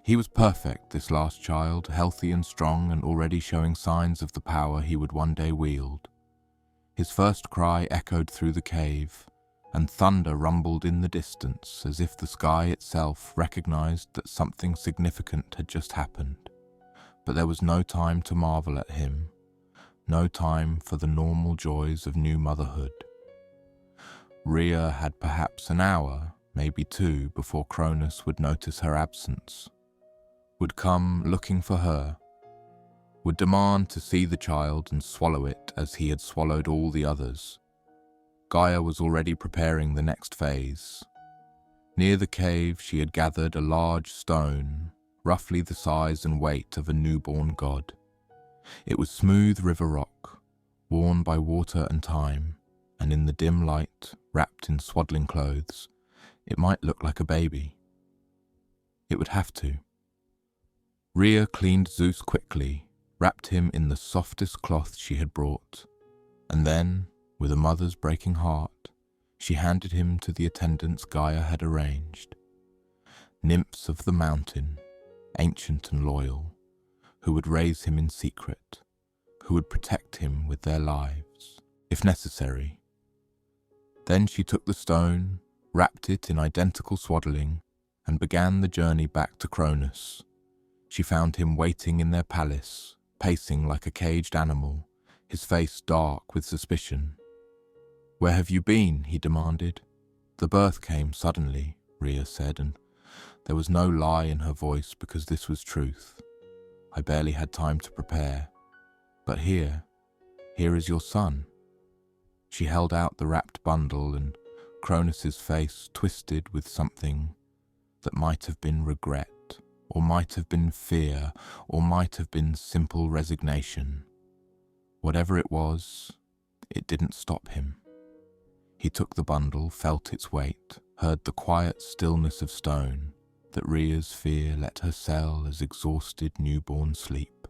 He was perfect, this last child, healthy and strong and already showing signs of the power he would one day wield. His first cry echoed through the cave, and thunder rumbled in the distance as if the sky itself recognized that something significant had just happened. But there was no time to marvel at him, no time for the normal joys of new motherhood. Rhea had perhaps an hour, maybe 2, before Cronus would notice her absence, would come looking for her, would demand to see the child and swallow it as he had swallowed all the others. Gaia was already preparing the next phase. Near the cave she had gathered a large stone, roughly the size and weight of a newborn god. It was smooth river rock, worn by water and time, and in the dim light, wrapped in swaddling clothes, it might look like a baby. It would have to. Rhea cleaned Zeus quickly, wrapped him in the softest cloth she had brought, and then, with a mother's breaking heart, she handed him to the attendants Gaia had arranged. Nymphs of the mountain, ancient and loyal, who would raise him in secret, who would protect him with their lives, if necessary. Then she took the stone, wrapped it in identical swaddling, and began the journey back to Cronus. She found him waiting in their palace, pacing like a caged animal, his face dark with suspicion. "Where have you been?" he demanded. "The birth came suddenly," Rhea said, and there was no lie in her voice because this was truth. "I barely had time to prepare. But here is your son." She held out the wrapped bundle, and Cronus's face twisted with something that might have been regret, or might have been fear, or might have been simple resignation. Whatever it was, it didn't stop him. He took the bundle, felt its weight, heard the quiet stillness of stone that Rhea's fear let her sell as exhausted newborn sleep.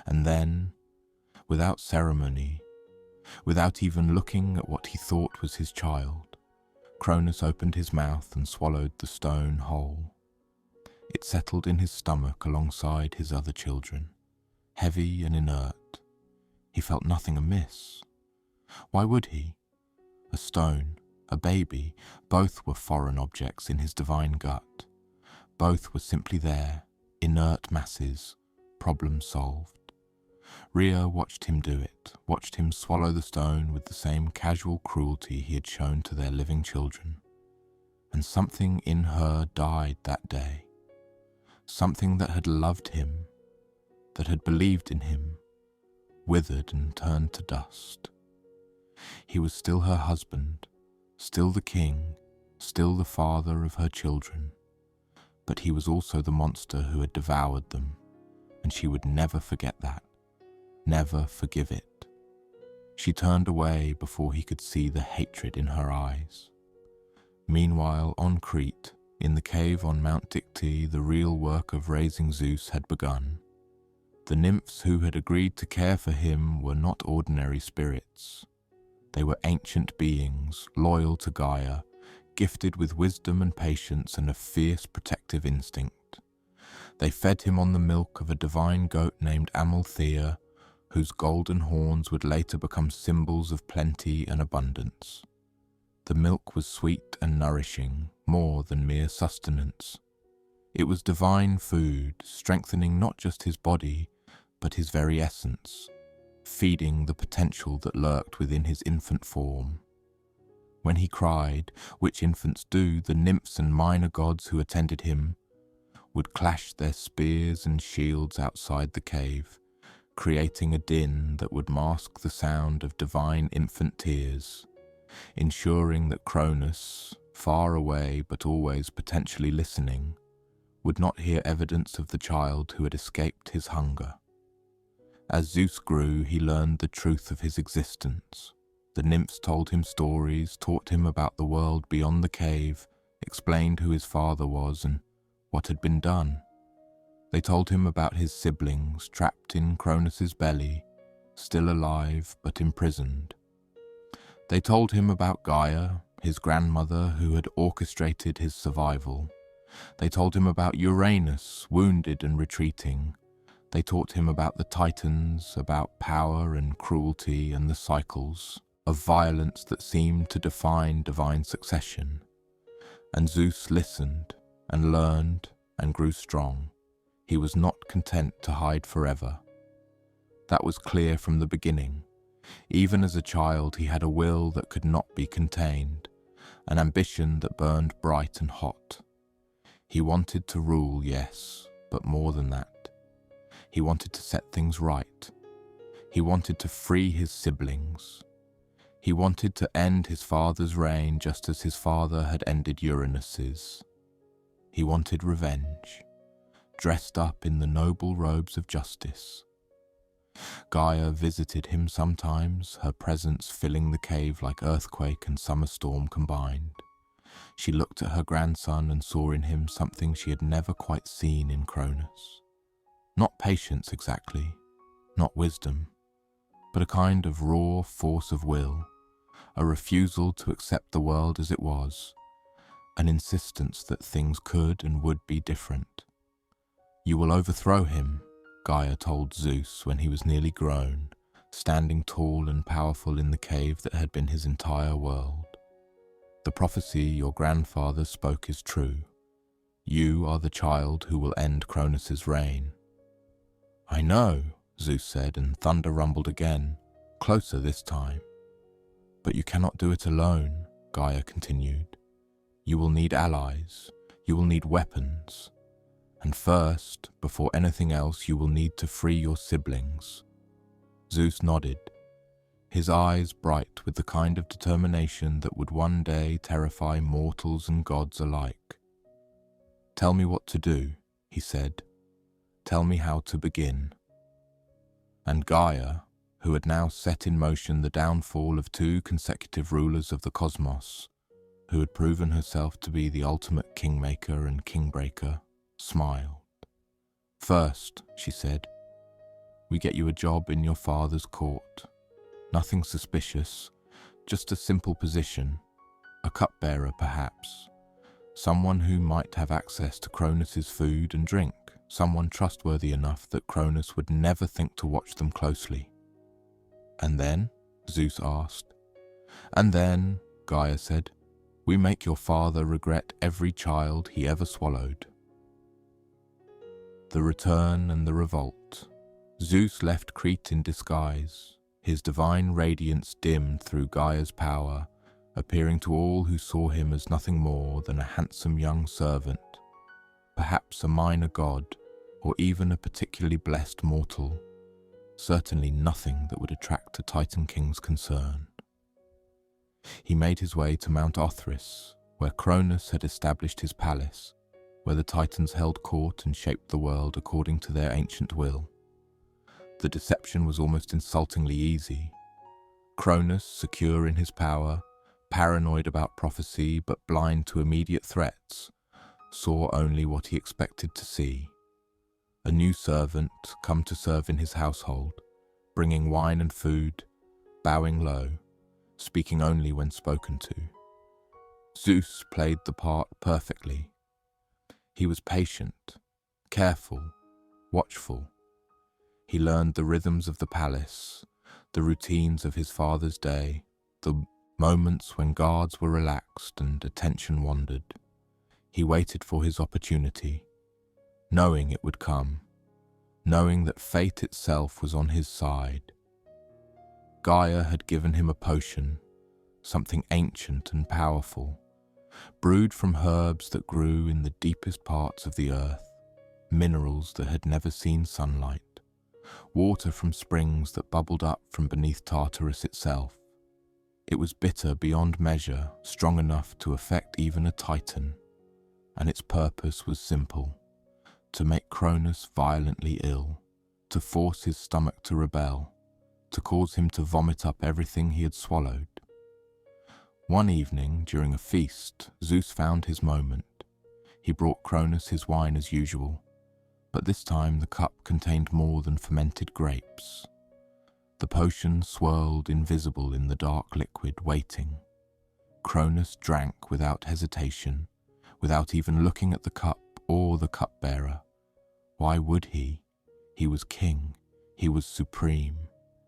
And then, without ceremony, without even looking at what he thought was his child, Cronus opened his mouth and swallowed the stone whole. It settled in his stomach alongside his other children, heavy and inert. He felt nothing amiss. Why would he? A stone, a baby, both were foreign objects in his divine gut. Both were simply there, inert masses, problem solved. Rhea watched him do it, watched him swallow the stone with the same casual cruelty he had shown to their living children. And something in her died that day. Something that had loved him, that had believed in him, withered and turned to dust. He was still her husband, still the king, still the father of her children, but he was also the monster who had devoured them, and she would never forget that, never forgive it. She turned away before he could see the hatred in her eyes. Meanwhile, on Crete, in the cave on Mount Dicte, the real work of raising Zeus had begun. The nymphs who had agreed to care for him were not ordinary spirits. They were ancient beings, loyal to Gaia, gifted with wisdom and patience and a fierce protective instinct. They fed him on the milk of a divine goat named Amalthea, whose golden horns would later become symbols of plenty and abundance. The milk was sweet and nourishing, more than mere sustenance. It was divine food, strengthening not just his body, but his very essence, feeding the potential that lurked within his infant form. When he cried, which infants do, the nymphs and minor gods who attended him would clash their spears and shields outside the cave, creating a din that would mask the sound of divine infant tears, ensuring that Cronus, far away but always potentially listening, would not hear evidence of the child who had escaped his hunger. As Zeus grew, he learned the truth of his existence. The nymphs told him stories, taught him about the world beyond the cave, explained who his father was and what had been done. They told him about his siblings trapped in Cronus's belly, still alive but imprisoned. They told him about Gaia, his grandmother who had orchestrated his survival. They told him about Uranus, wounded and retreating. They taught him about the Titans, about power and cruelty and the cycles of violence that seemed to define divine succession. And Zeus listened and learned and grew strong. He was not content to hide forever. That was clear from the beginning. Even as a child, he had a will that could not be contained, an ambition that burned bright and hot. He wanted to rule, yes, but more than that. He wanted to set things right. He wanted to free his siblings. He wanted to end his father's reign just as his father had ended Uranus's. He wanted revenge, dressed up in the noble robes of justice. Gaia visited him sometimes, her presence filling the cave like earthquake and summer storm combined. She looked at her grandson and saw in him something she had never quite seen in Cronus. Not patience exactly, not wisdom, but a kind of raw force of will, a refusal to accept the world as it was, an insistence that things could and would be different. "You will overthrow him," Gaia told Zeus when he was nearly grown, standing tall and powerful in the cave that had been his entire world. "The prophecy your grandfather spoke is true. You are the child who will end Cronus's reign." "I know," Zeus said, and thunder rumbled again, closer this time. "But you cannot do it alone," Gaia continued. "You will need allies. You will need weapons. And first, before anything else, you will need to free your siblings." Zeus nodded, his eyes bright with the kind of determination that would one day terrify mortals and gods alike. "Tell me what to do," he said. "Tell me how to begin." And Gaia, who had now set in motion the downfall of 2 consecutive rulers of the cosmos, who had proven herself to be the ultimate kingmaker and kingbreaker, smiled. "First," she said, "we get you a job in your father's court. Nothing suspicious, just a simple position, a cupbearer perhaps, someone who might have access to Cronus's food and drink, someone trustworthy enough that Cronus would never think to watch them closely." "And then?" Zeus asked. "And then," Gaia said, "we make your father regret every child he ever swallowed." The return and the revolt. Zeus left Crete in disguise, his divine radiance dimmed through Gaia's power, appearing to all who saw him as nothing more than a handsome young servant, perhaps a minor god, or even a particularly blessed mortal, certainly nothing that would attract a Titan King's concern. He made his way to Mount Othris, where Cronus had established his palace, where the Titans held court and shaped the world according to their ancient will. The deception was almost insultingly easy. Cronus, secure in his power, paranoid about prophecy but blind to immediate threats, saw only what he expected to see. A new servant come to serve in his household, bringing wine and food, bowing low, speaking only when spoken to. Zeus played the part perfectly. He was patient, careful, watchful. He learned the rhythms of the palace, the routines of his father's day, the moments when guards were relaxed and attention wandered. He waited for his opportunity, knowing it would come, knowing that fate itself was on his side. Gaia had given him a potion, something ancient and powerful, brewed from herbs that grew in the deepest parts of the earth, minerals that had never seen sunlight, water from springs that bubbled up from beneath Tartarus itself. It was bitter beyond measure, strong enough to affect even a Titan, and its purpose was simple: to make Cronus violently ill, to force his stomach to rebel, to cause him to vomit up everything he had swallowed. One evening, during a feast, Zeus found his moment. He brought Cronus his wine as usual, but this time the cup contained more than fermented grapes. The potion swirled invisible in the dark liquid, waiting. Cronus drank without hesitation, without even looking at the cup or the cupbearer. Why would he? He was king. He was supreme.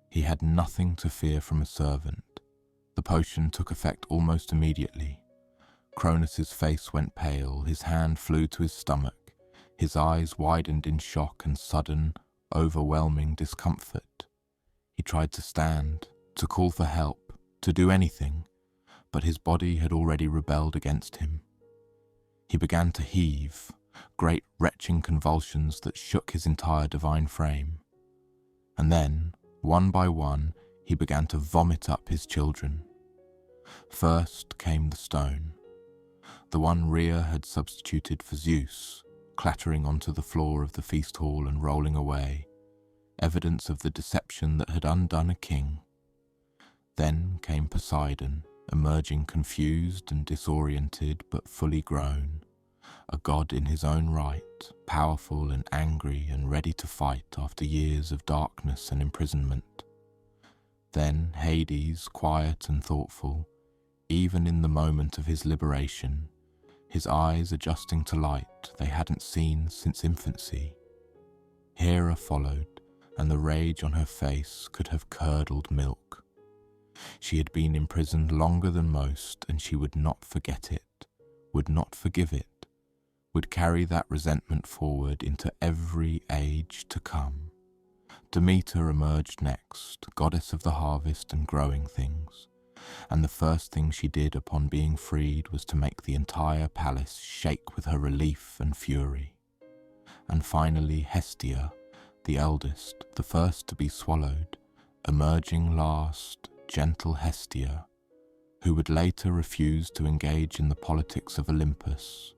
He had nothing to fear from a servant. The potion took effect almost immediately. Cronus's face went pale, his hand flew to his stomach, his eyes widened in shock and sudden, overwhelming discomfort. He tried to stand, to call for help, to do anything, but his body had already rebelled against him. He began to heave, great retching convulsions that shook his entire divine frame. And then, one by one, he began to vomit up his children. First came the stone, the one Rhea had substituted for Zeus, clattering onto the floor of the feast hall and rolling away, evidence of the deception that had undone a king. Then came Poseidon, emerging confused and disoriented but fully grown, a god in his own right, powerful and angry and ready to fight after years of darkness and imprisonment. Then Hades, quiet and thoughtful, even in the moment of his liberation, his eyes adjusting to light they hadn't seen since infancy. Hera followed, and the rage on her face could have curdled milk. She had been imprisoned longer than most, and she would not forget it, would not forgive it, would carry that resentment forward into every age to come. Demeter emerged next, goddess of the harvest and growing things, and the first thing she did upon being freed was to make the entire palace shake with her relief and fury. And finally Hestia, the eldest, the first to be swallowed, emerging last, gentle Hestia, who would later refuse to engage in the politics of Olympus,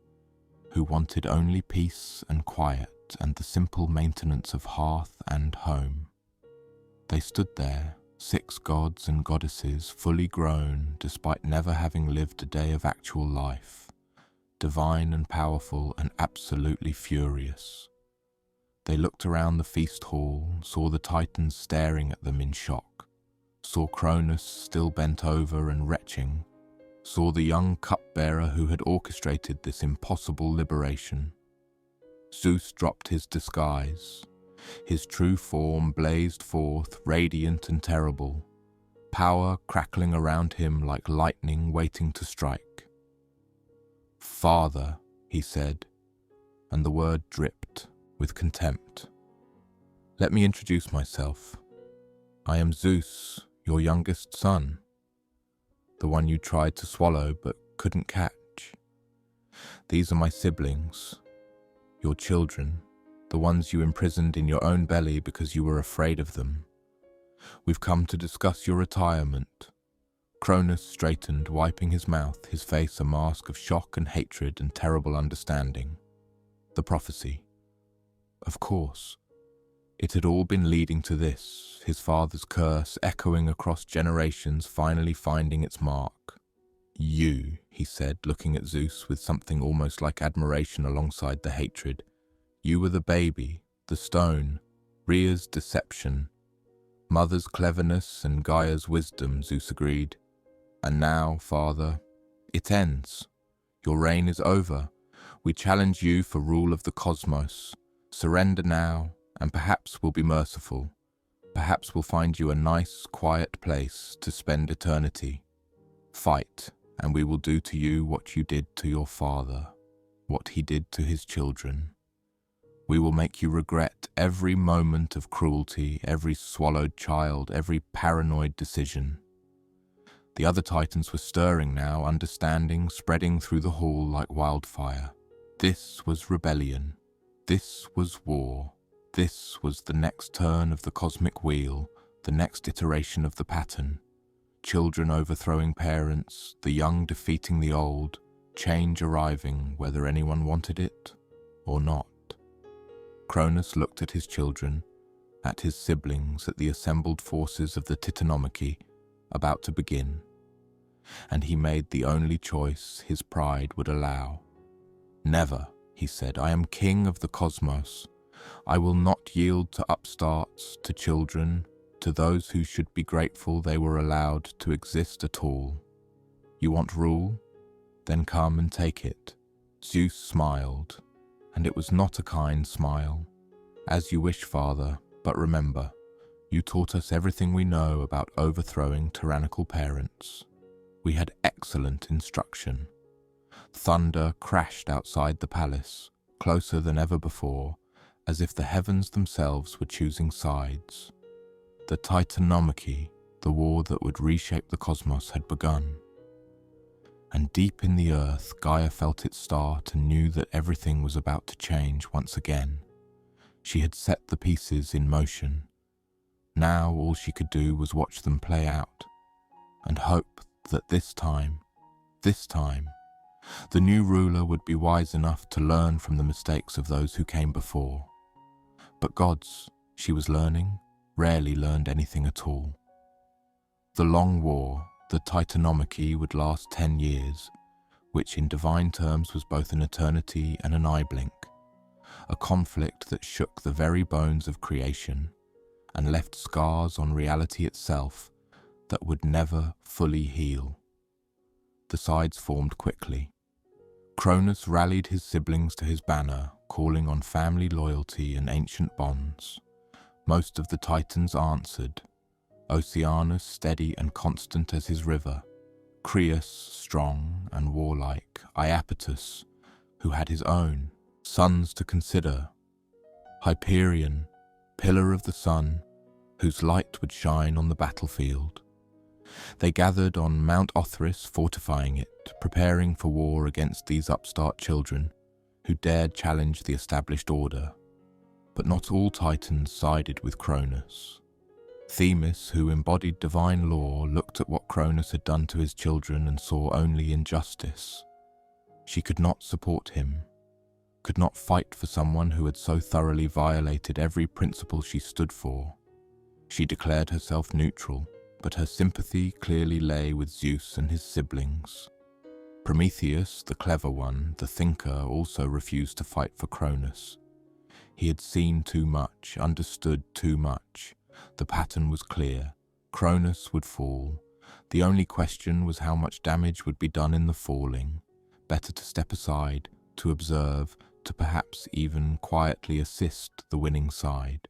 who wanted only peace and quiet and the simple maintenance of hearth and home. They stood there, 6 gods and goddesses fully grown despite never having lived a day of actual life, divine and powerful and absolutely furious. They looked around the feast hall, saw the Titans staring at them in shock, saw Cronus still bent over and retching, saw the young cupbearer who had orchestrated this impossible liberation. Zeus dropped his disguise. His true form blazed forth, radiant and terrible, power crackling around him like lightning waiting to strike. "Father," he said, and the word dripped with contempt. "Let me introduce myself. I am Zeus, your youngest son, the one you tried to swallow but couldn't catch. These are my siblings, your children, the ones you imprisoned in your own belly because you were afraid of them. We've come to discuss your retirement." Cronus straightened, wiping his mouth, his face a mask of shock and hatred and terrible understanding. The prophecy. Of course. It had all been leading to this, his father's curse echoing across generations, finally finding its mark. "You," he said, looking at Zeus with something almost like admiration alongside the hatred. "You were the baby, the stone, Rhea's deception, Mother's cleverness and Gaia's wisdom," Zeus agreed. "And now, Father, it ends. Your reign is over. We challenge you for rule of the cosmos. Surrender now, and perhaps we'll be merciful. Perhaps we'll find you a nice, quiet place to spend eternity. Fight, and we will do to you what you did to your father, what he did to his children. We will make you regret every moment of cruelty, every swallowed child, every paranoid decision." The other Titans were stirring now, understanding, spreading through the hall like wildfire. This was rebellion. This was war. This was the next turn of the cosmic wheel, the next iteration of the pattern. Children overthrowing parents, the young defeating the old, change arriving whether anyone wanted it or not. Cronus looked at his children, at his siblings, at the assembled forces of the Titanomachy, about to begin, and he made the only choice his pride would allow. "Never," he said, "I am king of the cosmos. I will not yield to upstarts, to children, to those who should be grateful they were allowed to exist at all. You want rule? Then come and take it." Zeus smiled, and it was not a kind smile. "As you wish, Father, but remember, you taught us everything we know about overthrowing tyrannical parents. We had excellent instruction." Thunder crashed outside the palace, closer than ever before, as if the heavens themselves were choosing sides. The Titanomachy, the war that would reshape the cosmos, had begun. And deep in the earth, Gaia felt it start and knew that everything was about to change once again. She had set the pieces in motion. Now all she could do was watch them play out, and hope that this time, the new ruler would be wise enough to learn from the mistakes of those who came before. But gods, she was learning, rarely learned anything at all. The long war, The Titanomachy would last 10 years, which in divine terms was both an eternity and an eye blink, a conflict that shook the very bones of creation and left scars on reality itself that would never fully heal. The sides formed quickly. Cronus rallied his siblings to his banner, calling on family loyalty and ancient bonds. Most of the Titans answered, Oceanus steady and constant as his river, Creus strong and warlike, Iapetus, who had his own sons to consider, Hyperion, pillar of the sun, whose light would shine on the battlefield. They gathered on Mount Othrys, fortifying it, preparing for war against these upstart children who dared challenge the established order. But not all Titans sided with Cronus. Themis, who embodied divine law, looked at what Cronus had done to his children and saw only injustice. She could not support him, could not fight for someone who had so thoroughly violated every principle she stood for. She declared herself neutral, but her sympathy clearly lay with Zeus and his siblings. Prometheus, the clever one, the thinker, also refused to fight for Cronus. He had seen too much, understood too much. The pattern was clear. Cronus would fall. The only question was how much damage would be done in the falling. Better to step aside, to observe, to perhaps even quietly assist the winning side.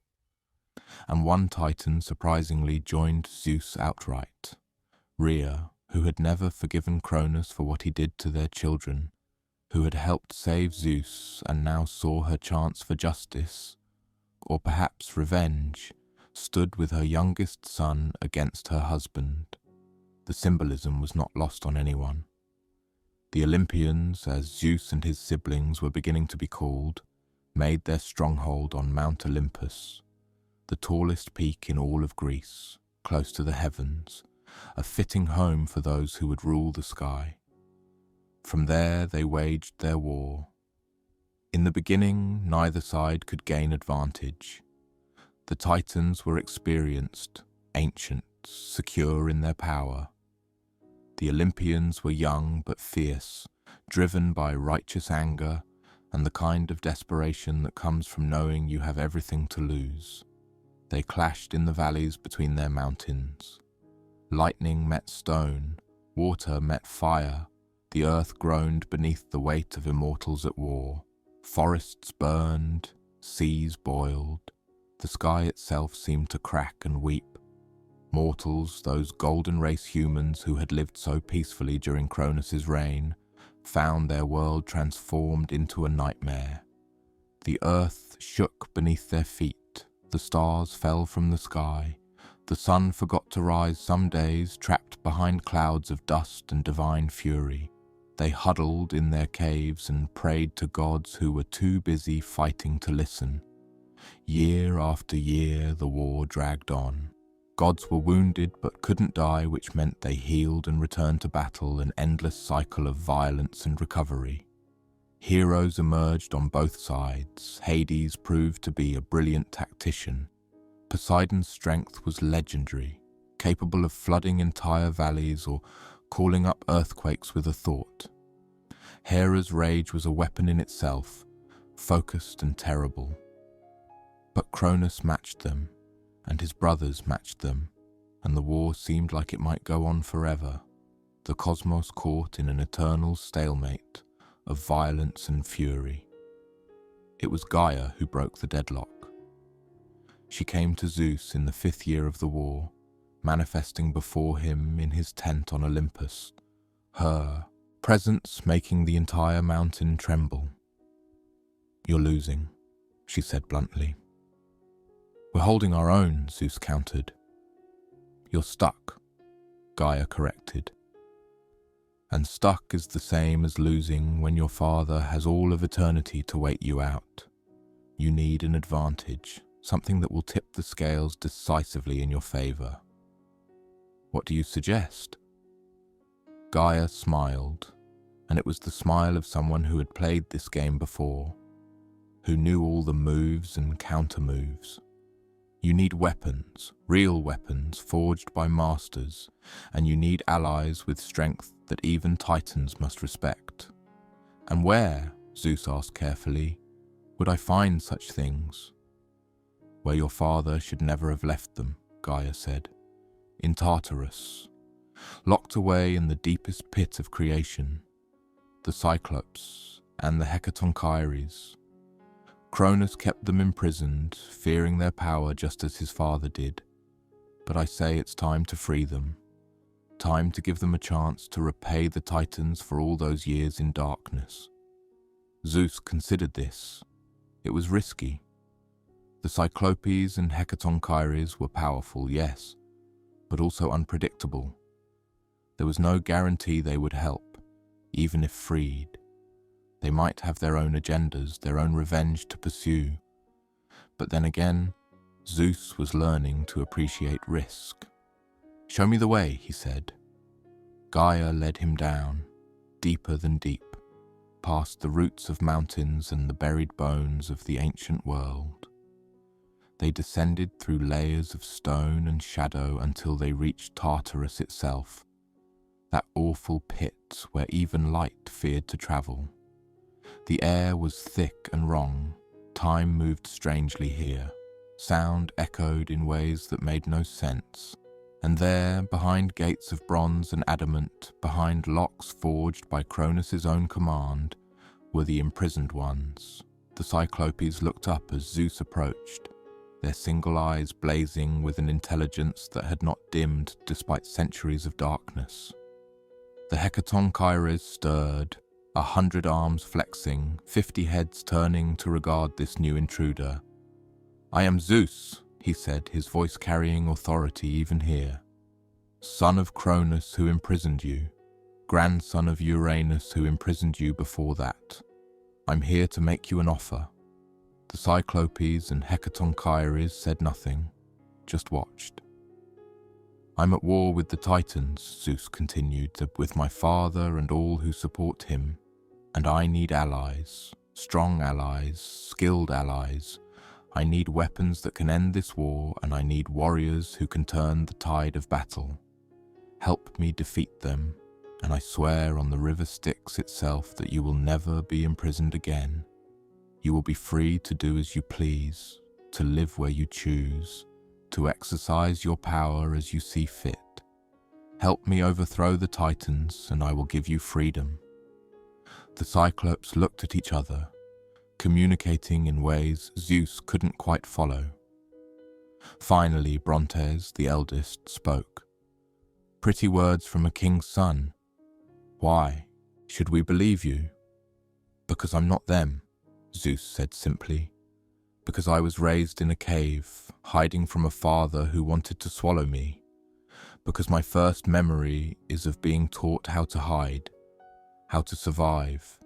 And one Titan surprisingly joined Zeus outright. Rhea, who had never forgiven Cronus for what he did to their children, who had helped save Zeus and now saw her chance for justice, or perhaps revenge, stood with her youngest son against her husband. The symbolism was not lost on anyone. The Olympians, as Zeus and his siblings were beginning to be called, made their stronghold on Mount Olympus, the tallest peak in all of Greece, close to the heavens, a fitting home for those who would rule the sky. From there they waged their war. In the beginning, neither side could gain advantage. The Titans were experienced, ancient, secure in their power. The Olympians were young but fierce, driven by righteous anger and the kind of desperation that comes from knowing you have everything to lose. They clashed in the valleys between their mountains. Lightning met stone, water met fire, the earth groaned beneath the weight of immortals at war. Forests burned, seas boiled, the sky itself seemed to crack and weep. Mortals, those golden race humans who had lived so peacefully during Cronus's reign, found their world transformed into a nightmare. The earth shook beneath their feet. The stars fell from the sky. The sun forgot to rise some days, trapped behind clouds of dust and divine fury. They huddled in their caves and prayed to gods who were too busy fighting to listen. Year after year, the war dragged on. Gods were wounded but couldn't die, which meant they healed and returned to battle, an endless cycle of violence and recovery. Heroes emerged on both sides. Hades proved to be a brilliant tactician. Poseidon's strength was legendary, capable of flooding entire valleys or calling up earthquakes with a thought. Hera's rage was a weapon in itself, focused and terrible. But Cronus matched them, and his brothers matched them, and the war seemed like it might go on forever, the cosmos caught in an eternal stalemate of violence and fury. It was Gaia who broke the deadlock. She came to Zeus in the 5th year of the war, manifesting before him in his tent on Olympus, her presence making the entire mountain tremble. "You're losing," she said bluntly. "We're holding our own," Zeus countered. "You're stuck," Gaia corrected. And stuck is the same as losing when your father has all of eternity to wait you out. You need an advantage, something that will tip the scales decisively in your favor. What do you suggest? Gaia smiled, and it was the smile of someone who had played this game before, who knew all the moves and counter-moves. You need weapons, real weapons forged by masters, and you need allies with strength that even titans must respect. And where, Zeus asked carefully, would I find such things? Where your father should never have left them, Gaia said. In Tartarus, locked away in the deepest pit of creation, the Cyclops and the Hecatonchires. Cronus kept them imprisoned, fearing their power just as his father did. But I say it's time to free them, time to give them a chance to repay the Titans for all those years in darkness. Zeus considered this. It was risky. The Cyclopes and Hecatonchires were powerful, yes, but also unpredictable. There was no guarantee they would help, even if freed. They might have their own agendas, their own revenge to pursue. But then again, Zeus was learning to appreciate risk. "Show me the way," he said. Gaia led him down, deeper than deep, past the roots of mountains and the buried bones of the ancient world. They descended through layers of stone and shadow until they reached Tartarus itself, that awful pit where even light feared to travel. The air was thick and wrong. Time moved strangely here. Sound echoed in ways that made no sense. And there, behind gates of bronze and adamant, behind locks forged by Cronus's own command, were the imprisoned ones. The Cyclopes looked up as Zeus approached, their single eyes blazing with an intelligence that had not dimmed despite centuries of darkness. The Hecatonchires stirred, 100 arms flexing, 50 heads turning to regard this new intruder. "I am Zeus," he said, his voice carrying authority even here. "Son of Cronus who imprisoned you, grandson of Uranus who imprisoned you before that. I'm here to make you an offer." The Cyclopes and Hecatonchires said nothing, just watched. "I'm at war with the Titans," Zeus continued, "with my father and all who support him. And I need allies, strong allies, skilled allies. I need weapons that can end this war, and I need warriors who can turn the tide of battle. Help me defeat them, and I swear on the river Styx itself that you will never be imprisoned again. You will be free to do as you please, to live where you choose, to exercise your power as you see fit. Help me overthrow the Titans, and I will give you freedom." The Cyclops looked at each other, communicating in ways Zeus couldn't quite follow. Finally, Brontes, the eldest, spoke. "Pretty words from a king's son. Why should we believe you?" "Because I'm not them," Zeus said simply. "Because I was raised in a cave, hiding from a father who wanted to swallow me. Because my first memory is of being taught how to hide, how to survive,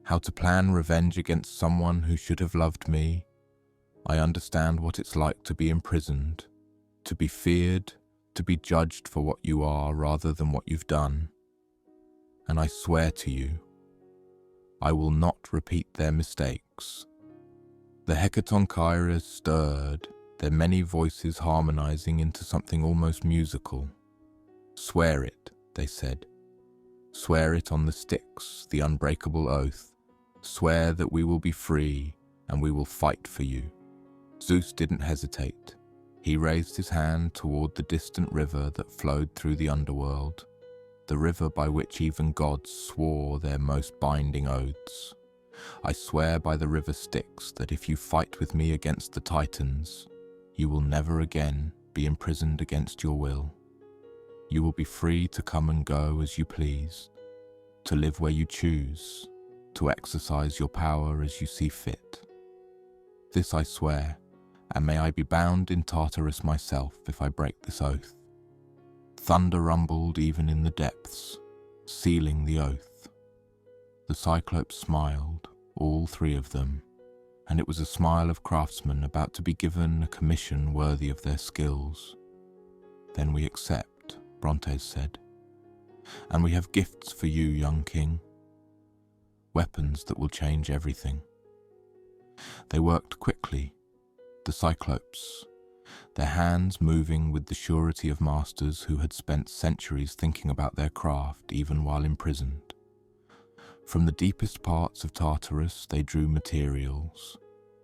how to plan revenge against someone who should have loved me. I understand what it's like to be imprisoned, to be feared, to be judged for what you are rather than what you've done. And I swear to you, I will not repeat their mistakes." The Hecatonchires stirred, their many voices harmonizing into something almost musical. "Swear it," they said. "Swear it on the Styx, the unbreakable oath. Swear that we will be free, and we will fight for you." Zeus didn't hesitate. He raised his hand toward the distant river that flowed through the underworld, the river by which even gods swore their most binding oaths. "I swear by the river Styx that if you fight with me against the Titans, you will never again be imprisoned against your will. You will be free to come and go as you please, to live where you choose, to exercise your power as you see fit. This I swear, and may I be bound in Tartarus myself if I break this oath." Thunder rumbled even in the depths, sealing the oath. The Cyclops smiled, all three of them, and it was a smile of craftsmen about to be given a commission worthy of their skills. "Then we accept," Brontes said. "And we have gifts for you, young king. Weapons that will change everything." They worked quickly. The Cyclops, their hands moving with the surety of masters who had spent centuries thinking about their craft even while imprisoned. From the deepest parts of Tartarus they drew materials,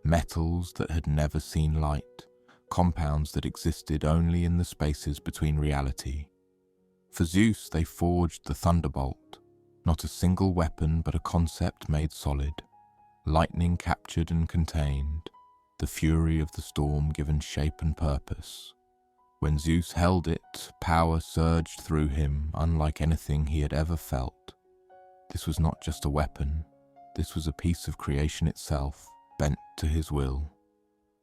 metals that had never seen light, compounds that existed only in the spaces between reality. For Zeus they forged the thunderbolt, not a single weapon but a concept made solid, lightning captured and contained, the fury of the storm given shape and purpose. When Zeus held it, power surged through him unlike anything he had ever felt. This was not just a weapon, this was a piece of creation itself, bent to his will.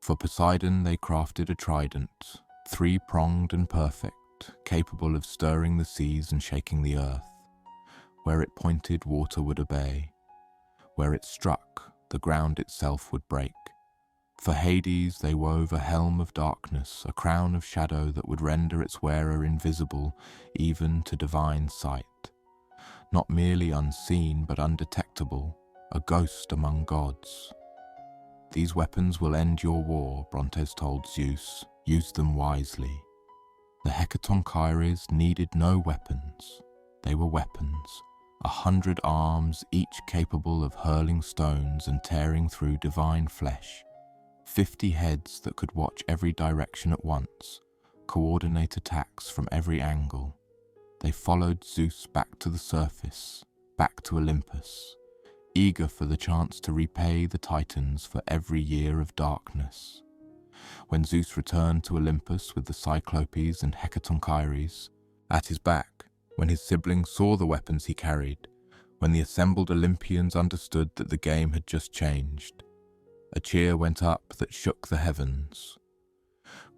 For Poseidon they crafted a trident, three-pronged and perfect, capable of stirring the seas and shaking the earth. Where it pointed, water would obey. Where it struck, the ground itself would break. For Hades they wove a helm of darkness, a crown of shadow that would render its wearer invisible even to divine sight. Not merely unseen but undetectable, a ghost among gods. These weapons will end your war, Brontes told Zeus. Use them wisely. The Hecatonchires needed no weapons. They were weapons, 100 arms, each capable of hurling stones and tearing through divine flesh. 50 heads that could watch every direction at once, coordinate attacks from every angle. They followed Zeus back to the surface, back to Olympus, eager for the chance to repay the Titans for every year of darkness. When Zeus returned to Olympus with the Cyclopes and Hecatonchires at his back, when his siblings saw the weapons he carried, when the assembled Olympians understood that the game had just changed, a cheer went up that shook the heavens.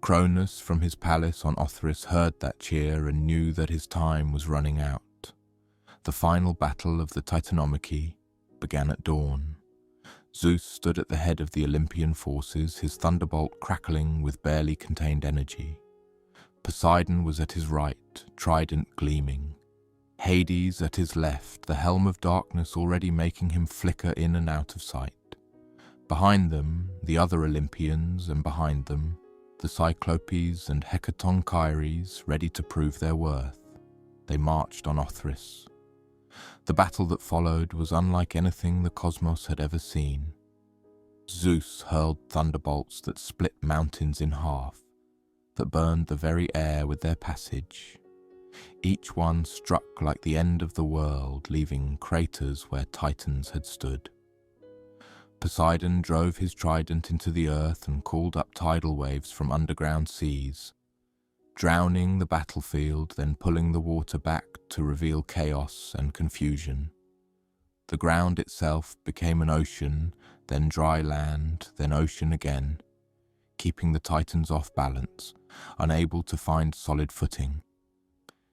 Cronus from his palace on Othrys heard that cheer and knew that his time was running out. The final battle of the Titanomachy began at dawn. Zeus stood at the head of the Olympian forces, his thunderbolt crackling with barely contained energy. Poseidon was at his right, trident gleaming. Hades at his left, the helm of darkness already making him flicker in and out of sight. Behind them, the other Olympians, and behind them, the Cyclopes and Hecatonchires ready to prove their worth. They marched on Othrys. The battle that followed was unlike anything the cosmos had ever seen. Zeus hurled thunderbolts that split mountains in half, that burned the very air with their passage. Each one struck like the end of the world, leaving craters where Titans had stood. Poseidon drove his trident into the earth and called up tidal waves from underground seas, drowning the battlefield, then pulling the water back to reveal chaos and confusion. The ground itself became an ocean, then dry land, then ocean again, keeping the Titans off balance, unable to find solid footing.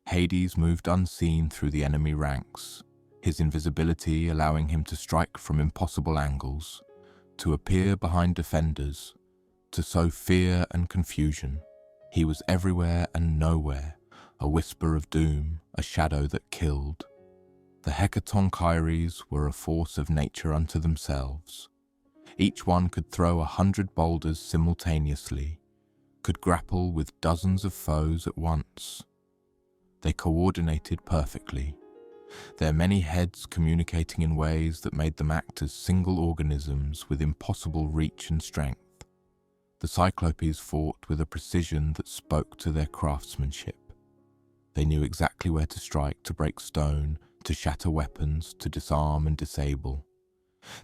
Hades moved unseen through the enemy ranks, his invisibility allowing him to strike from impossible angles, to appear behind defenders, to sow fear and confusion. He was everywhere and nowhere, a whisper of doom, a shadow that killed. The Hecatonchires were a force of nature unto themselves. Each one could throw 100 boulders simultaneously, could grapple with dozens of foes at once. They coordinated perfectly, their many heads communicating in ways that made them act as single organisms with impossible reach and strength. The Cyclopes fought with a precision that spoke to their craftsmanship. They knew exactly where to strike, to break stone, to shatter weapons, to disarm and disable.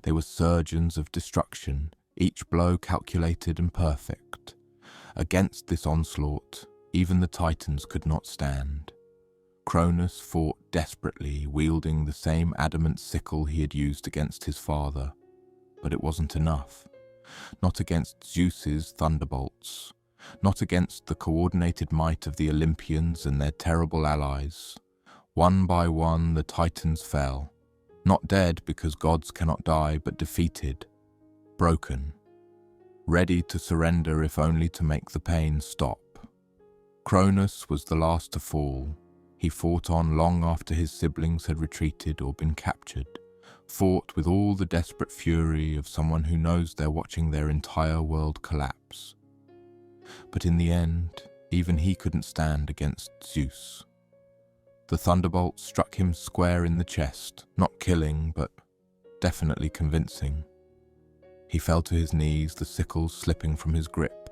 They were surgeons of destruction, each blow calculated and perfect. Against this onslaught, even the Titans could not stand. Cronus fought desperately, wielding the same adamant sickle he had used against his father. But it wasn't enough. Not against Zeus's thunderbolts. Not against the coordinated might of the Olympians and their terrible allies. One by one the Titans fell. Not dead because gods cannot die, but defeated. Broken. Ready to surrender if only to make the pain stop. Cronus was the last to fall. He fought on long after his siblings had retreated or been captured, fought with all the desperate fury of someone who knows they're watching their entire world collapse. But in the end, even he couldn't stand against Zeus. The thunderbolt struck him square in the chest, not killing, but definitely convincing. He fell to his knees, the sickle slipping from his grip,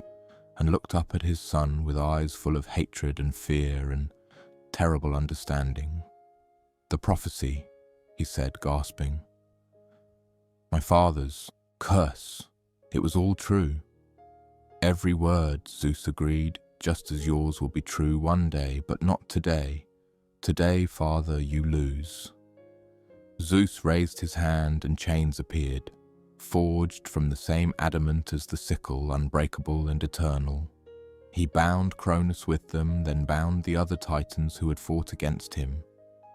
and looked up at his son with eyes full of hatred and fear and terrible understanding. "The prophecy," he said, gasping. "My father's curse. It was all true." "Every word," Zeus agreed, "just as yours will be true one day, but not today. Today, father, you lose." Zeus raised his hand and chains appeared, forged from the same adamant as the sickle, unbreakable and eternal. He bound Cronus with them, then bound the other titans who had fought against him.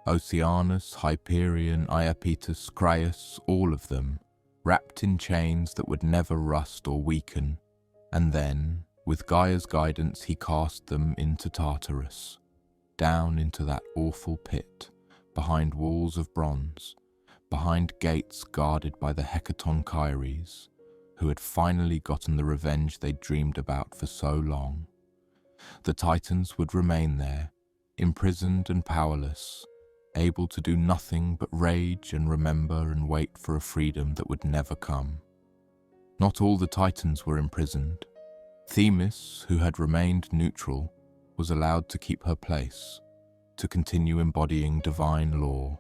Oceanus, Hyperion, Iapetus, Crius, all of them, wrapped in chains that would never rust or weaken. And then, with Gaia's guidance, he cast them into Tartarus, down into that awful pit, behind walls of bronze, behind gates guarded by the Hecatonchires, who had finally gotten the revenge they'd dreamed about for so long. The Titans would remain there, imprisoned and powerless, able to do nothing but rage and remember and wait for a freedom that would never come. Not all the Titans were imprisoned. Themis, who had remained neutral, was allowed to keep her place, to continue embodying divine law.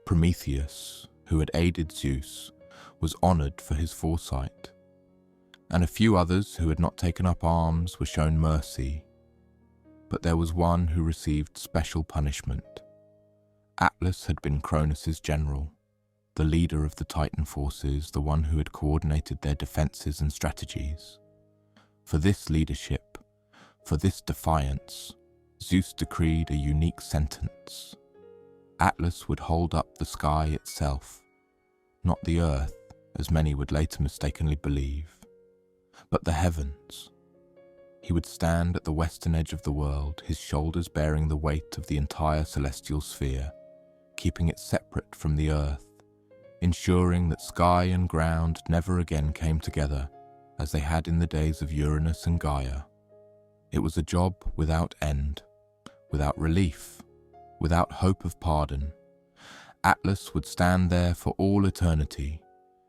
Prometheus, who had aided Zeus, was honored for his foresight. And a few others who had not taken up arms were shown mercy. But there was one who received special punishment. Atlas had been Cronus's general, the leader of the Titan forces, the one who had coordinated their defenses and strategies. For this leadership, for this defiance, Zeus decreed a unique sentence. Atlas would hold up the sky itself, not the earth, as many would later mistakenly believe, but the heavens. He would stand at the western edge of the world, his shoulders bearing the weight of the entire celestial sphere, keeping it separate from the earth, ensuring that sky and ground never again came together as they had in the days of Uranus and Gaia. It was a job without end, without relief, without hope of pardon. Atlas would stand there for all eternity,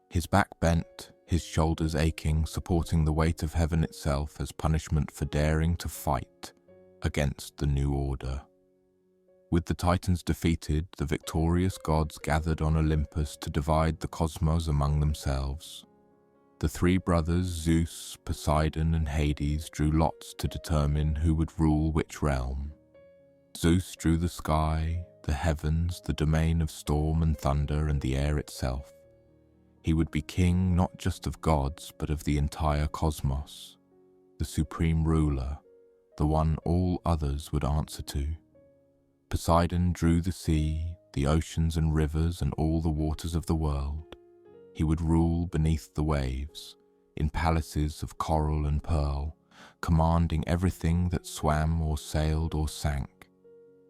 his back bent, his shoulders aching, supporting the weight of heaven itself as punishment for daring to fight against the new order. With the Titans defeated, the victorious gods gathered on Olympus to divide the cosmos among themselves. The three brothers, Zeus, Poseidon, and Hades, drew lots to determine who would rule which realm. Zeus drew the sky, the heavens, the domain of storm and thunder, and the air itself. He would be king not just of gods, but of the entire cosmos, the supreme ruler, the one all others would answer to. Poseidon drew the sea, the oceans and rivers, and all the waters of the world. He would rule beneath the waves, in palaces of coral and pearl, commanding everything that swam or sailed or sank.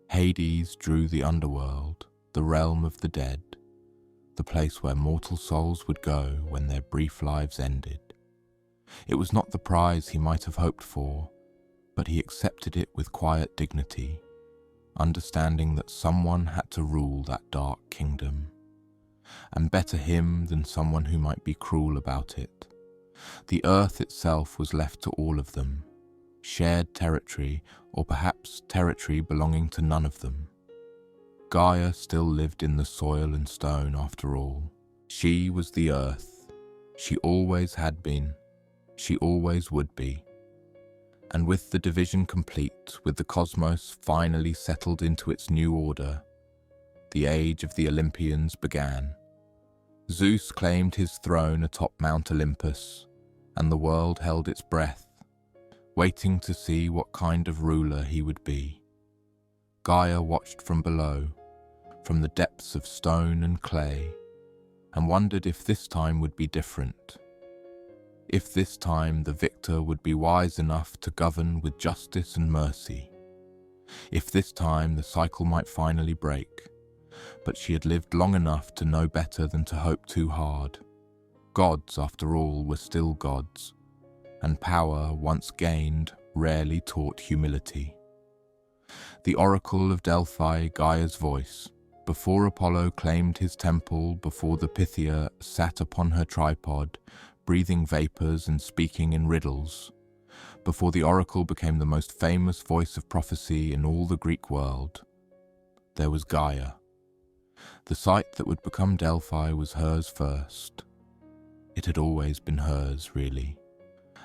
Hades drew the underworld, the realm of the dead, the place where mortal souls would go when their brief lives ended. It was not the prize he might have hoped for, but he accepted it with quiet dignity, understanding that someone had to rule that dark kingdom. And better him than someone who might be cruel about it. The earth itself was left to all of them, shared territory, or perhaps territory belonging to none of them. Gaia still lived in the soil and stone after all. She was the earth. She always had been. She always would be. And with the division complete, with the cosmos finally settled into its new order, the age of the Olympians began. Zeus claimed his throne atop Mount Olympus, and the world held its breath, waiting to see what kind of ruler he would be. Gaia watched from below, from the depths of stone and clay, and wondered if this time would be different. If this time the victor would be wise enough to govern with justice and mercy. If this time the cycle might finally break. But she had lived long enough to know better than to hope too hard. Gods, after all, were still gods, and power, once gained, rarely taught humility. The oracle of Delphi, Gaia's voice, before Apollo claimed his temple, before the Pythia sat upon her tripod, breathing vapors and speaking in riddles, before the oracle became the most famous voice of prophecy in all the Greek world, there was Gaia. The site that would become Delphi was hers first. It had always been hers, really.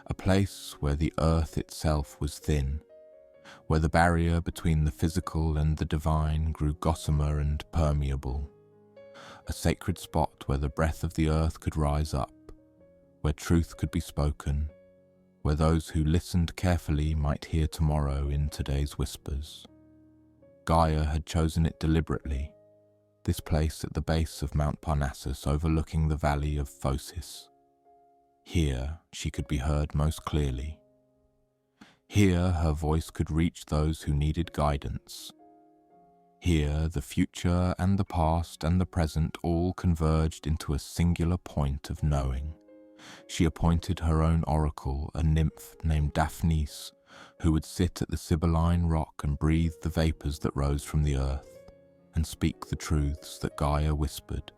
A place where the earth itself was thin, where the barrier between the physical and the divine grew gossamer and permeable. A sacred spot where the breath of the earth could rise up, where truth could be spoken, where those who listened carefully might hear tomorrow in today's whispers. Gaia had chosen it deliberately, this place at the base of Mount Parnassus overlooking the valley of Phocis. Here she could be heard most clearly. Here her voice could reach those who needed guidance. Here the future and the past and the present all converged into a singular point of knowing. She appointed her own oracle, a nymph named Daphnis, who would sit at the Sibylline rock and breathe the vapors that rose from the earth, and speak the truths that Gaia whispered.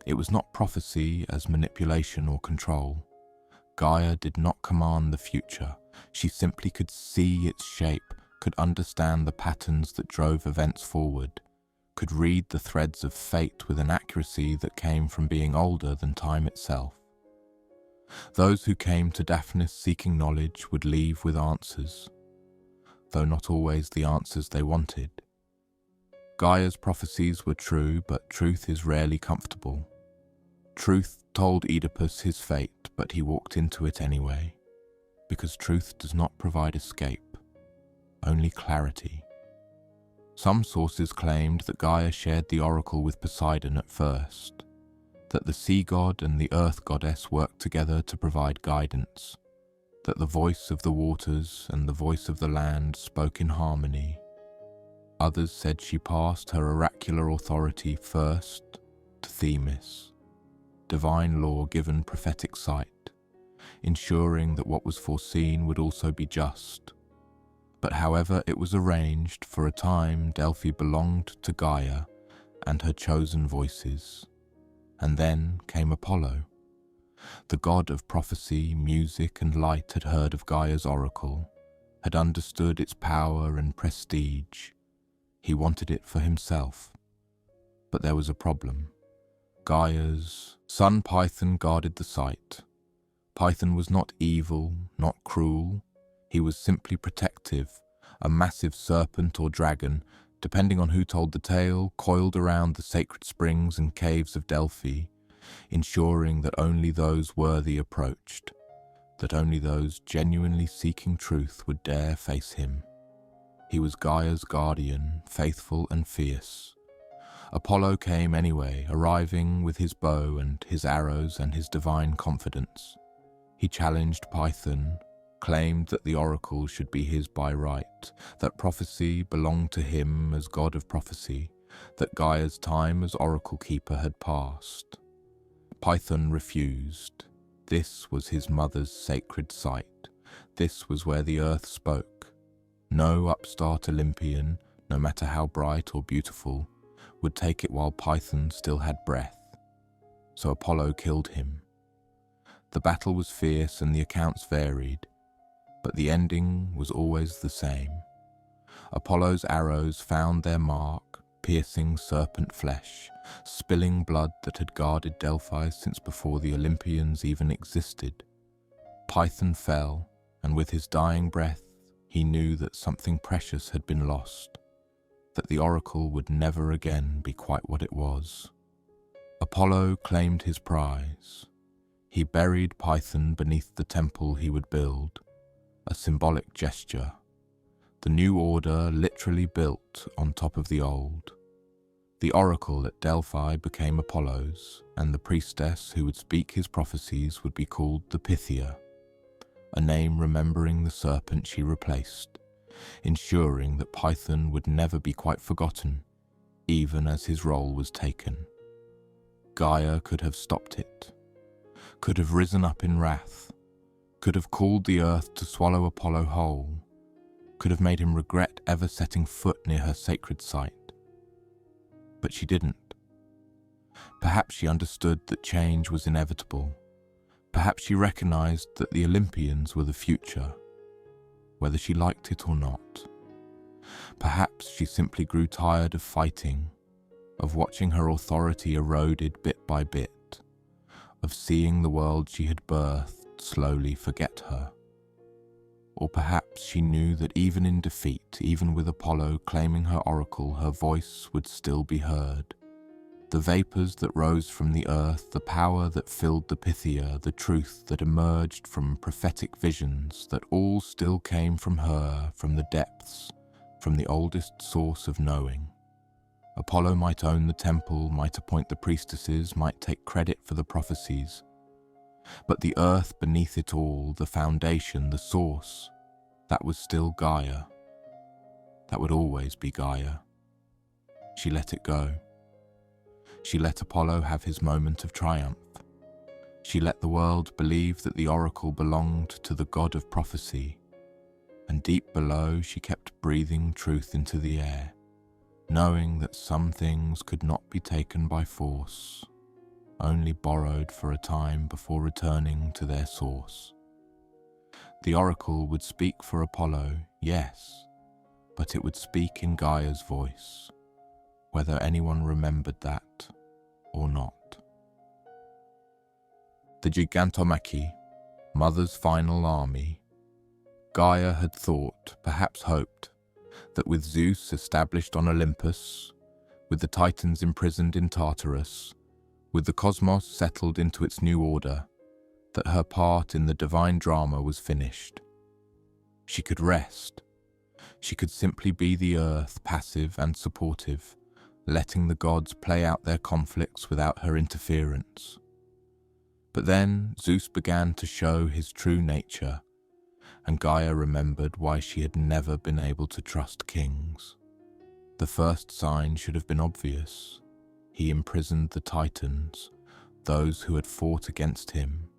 It was not prophecy as manipulation or control. Gaia did not command the future. She simply could see its shape, could understand the patterns that drove events forward, could read the threads of fate with an accuracy that came from being older than time itself. Those who came to Daphnis seeking knowledge would leave with answers, though not always the answers they wanted. Gaia's prophecies were true, but truth is rarely comfortable. Truth told Oedipus his fate, but he walked into it anyway, because truth does not provide escape, only clarity. Some sources claimed that Gaia shared the oracle with Poseidon at first, that the sea god and the earth goddess worked together to provide guidance, that the voice of the waters and the voice of the land spoke in harmony. Others said she passed her oracular authority first to Themis, divine law given prophetic sight, ensuring that what was foreseen would also be just. But however it was arranged, for a time Delphi belonged to Gaia and her chosen voices. And then came Apollo. The god of prophecy, music and light had heard of Gaia's oracle, had understood its power and prestige. He wanted it for himself. But there was a problem. Gaia's son Python guarded the site. Python was not evil, not cruel. He was simply protective, a massive serpent or dragon, depending on who told the tale, coiled around the sacred springs and caves of Delphi, ensuring that only those worthy approached, that only those genuinely seeking truth would dare face him. He was Gaia's guardian, faithful and fierce. Apollo came anyway, arriving with his bow and his arrows and his divine confidence. He challenged Python, claimed that the oracle should be his by right, that prophecy belonged to him as god of prophecy, that Gaia's time as oracle keeper had passed. Python refused. This was his mother's sacred site. This was where the earth spoke. No upstart Olympian, no matter how bright or beautiful, would take it while Python still had breath. So Apollo killed him. The battle was fierce and the accounts varied, but the ending was always the same. Apollo's arrows found their mark, piercing serpent flesh, spilling blood that had guarded Delphi since before the Olympians even existed. Python fell, and with his dying breath, he knew that something precious had been lost, that the oracle would never again be quite what it was. Apollo claimed his prize. He buried Python beneath the temple he would build, a symbolic gesture. The new order literally built on top of the old. The oracle at Delphi became Apollo's, and the priestess who would speak his prophecies would be called the Pythia, a name remembering the serpent she replaced, ensuring that Python would never be quite forgotten, even as his role was taken. Gaia could have stopped it, could have risen up in wrath, could have called the earth to swallow Apollo whole, could have made him regret ever setting foot near her sacred site. But she didn't. Perhaps she understood that change was inevitable. Perhaps she recognized that the Olympians were the future, whether she liked it or not. Perhaps she simply grew tired of fighting, of watching her authority eroded bit by bit, of seeing the world she had birthed slowly forget her. Or perhaps she knew that even in defeat, even with Apollo claiming her oracle, her voice would still be heard. The vapors that rose from the earth, the power that filled the Pythia, the truth that emerged from prophetic visions, that all still came from her, from the depths, from the oldest source of knowing. Apollo might own the temple, might appoint the priestesses, might take credit for the prophecies. But the earth beneath it all, the foundation, the source, that was still Gaia. That would always be Gaia. She let it go. She let Apollo have his moment of triumph. She let the world believe that the oracle belonged to the god of prophecy. And deep below, she kept breathing truth into the air, knowing that some things could not be taken by force, only borrowed for a time before returning to their source. The oracle would speak for Apollo, yes, but it would speak in Gaia's voice, whether anyone remembered that or not. The Gigantomachy, Mother's final army. Gaia had thought, perhaps hoped, that with Zeus established on Olympus, with the Titans imprisoned in Tartarus, with the cosmos settled into its new order, that her part in the divine drama was finished. She could rest. She could simply be the earth, passive and supportive, letting the gods play out their conflicts without her interference. But then Zeus began to show his true nature, and Gaia remembered why she had never been able to trust kings. The first sign should have been obvious. He imprisoned the Titans, those who had fought against him,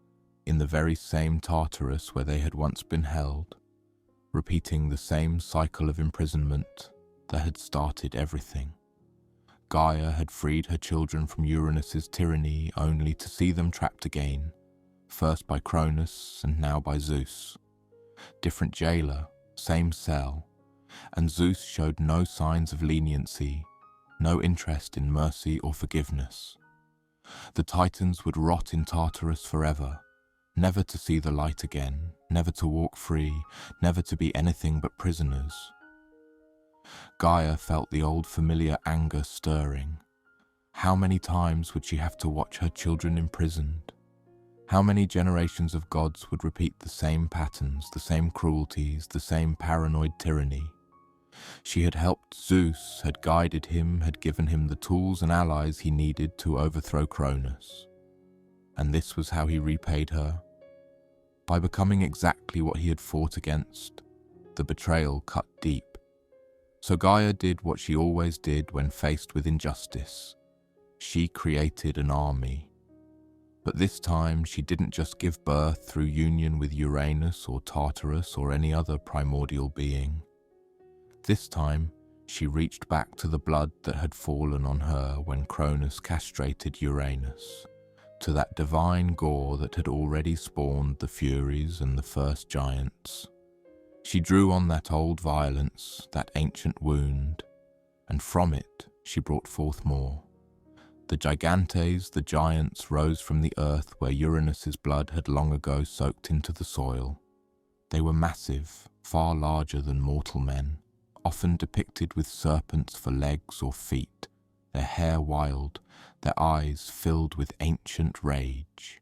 in the very same Tartarus where they had once been held, repeating the same cycle of imprisonment that had started everything. Gaia had freed her children from Uranus's tyranny only to see them trapped again, first by Cronus and now by Zeus. Different jailer, same cell, and Zeus showed no signs of leniency, no interest in mercy or forgiveness. The Titans would rot in Tartarus forever, never to see the light again, never to walk free, never to be anything but prisoners. Gaia felt the old familiar anger stirring. How many times would she have to watch her children imprisoned? How many generations of gods would repeat the same patterns, the same cruelties, the same paranoid tyranny? She had helped Zeus, had guided him, had given him the tools and allies he needed to overthrow Cronus. And this was how he repaid her. By becoming exactly what he had fought against. The betrayal cut deep. So Gaia did what she always did when faced with injustice. She created an army. But this time she didn't just give birth through union with Uranus or Tartarus or any other primordial being. This time she reached back to the blood that had fallen on her when Cronus castrated Uranus, to that divine gore that had already spawned the Furies and the first giants. She drew on that old violence, that ancient wound, and from it she brought forth more. The Gigantes, the giants, rose from the earth where Uranus's blood had long ago soaked into the soil. They were massive, far larger than mortal men, often depicted with serpents for legs or feet, their hair wild, their eyes filled with ancient rage.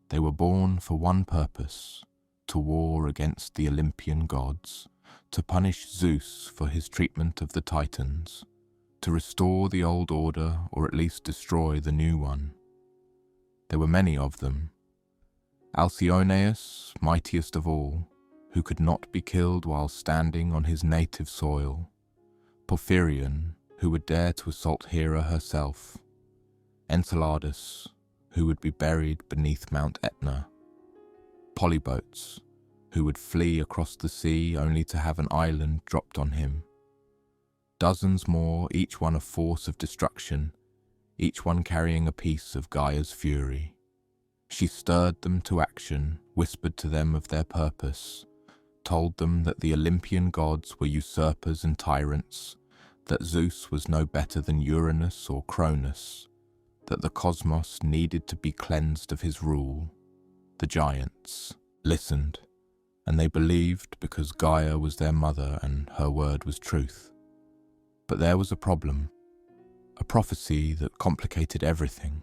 They were born for one purpose, to war against the Olympian gods, to punish Zeus for his treatment of the Titans, to restore the old order or at least destroy the new one. There were many of them. Alcyoneus, mightiest of all, who could not be killed while standing on his native soil. Porphyrion, who would dare to assault Hera herself. Enceladus, who would be buried beneath Mount Etna. polyboats, who would flee across the sea only to have an island dropped on him. Dozens more, each one a force of destruction, each one carrying a piece of Gaia's fury. She stirred them to action, whispered to them of their purpose, told them that the Olympian gods were usurpers and tyrants, that Zeus was no better than Uranus or Cronus, that the cosmos needed to be cleansed of his rule. The giants listened, and they believed because Gaia was their mother and her word was truth. But there was a problem, a prophecy that complicated everything.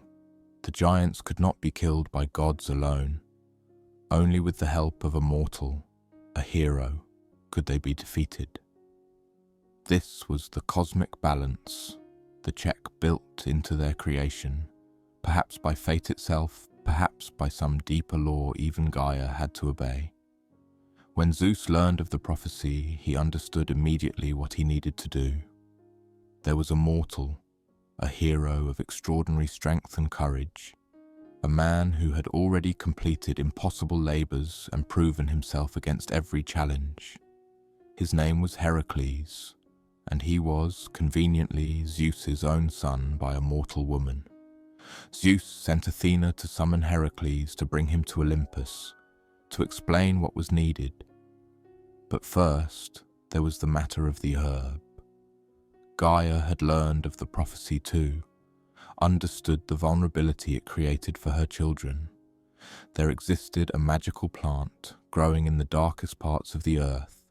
The giants could not be killed by gods alone. Only with the help of a mortal, a hero, could they be defeated. This was the cosmic balance, the check built into their creation, perhaps by fate itself, perhaps by some deeper law even Gaia had to obey. When Zeus learned of the prophecy, he understood immediately what he needed to do. There was a mortal, a hero of extraordinary strength and courage, a man who had already completed impossible labors and proven himself against every challenge. His name was Heracles, and he was, conveniently, Zeus's own son by a mortal woman. Zeus sent Athena to summon Heracles to bring him to Olympus, to explain what was needed. But first, there was the matter of the herb. Gaia had learned of the prophecy too, understood the vulnerability it created for her children. There existed a magical plant growing in the darkest parts of the earth,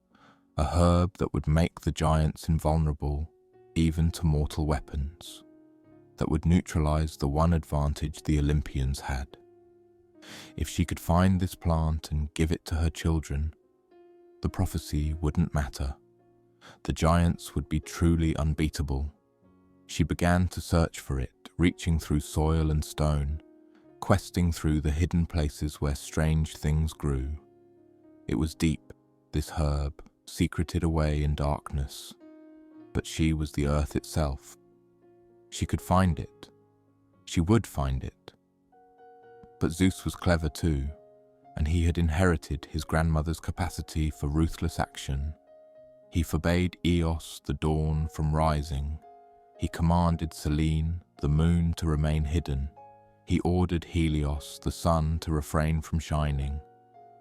a herb that would make the giants invulnerable even to mortal weapons, that would neutralize the one advantage the Olympians had. If she could find this plant and give it to her children, the prophecy wouldn't matter. The giants would be truly unbeatable. She began to search for it, reaching through soil and stone, questing through the hidden places where strange things grew. It was deep, this herb, secreted away in darkness. But she was the earth itself. She could find it. She would find it. But Zeus was clever too, and he had inherited his grandmother's capacity for ruthless action. He forbade Eos, the dawn, from rising. He commanded Selene, the moon, to remain hidden. He ordered Helios, the sun, to refrain from shining.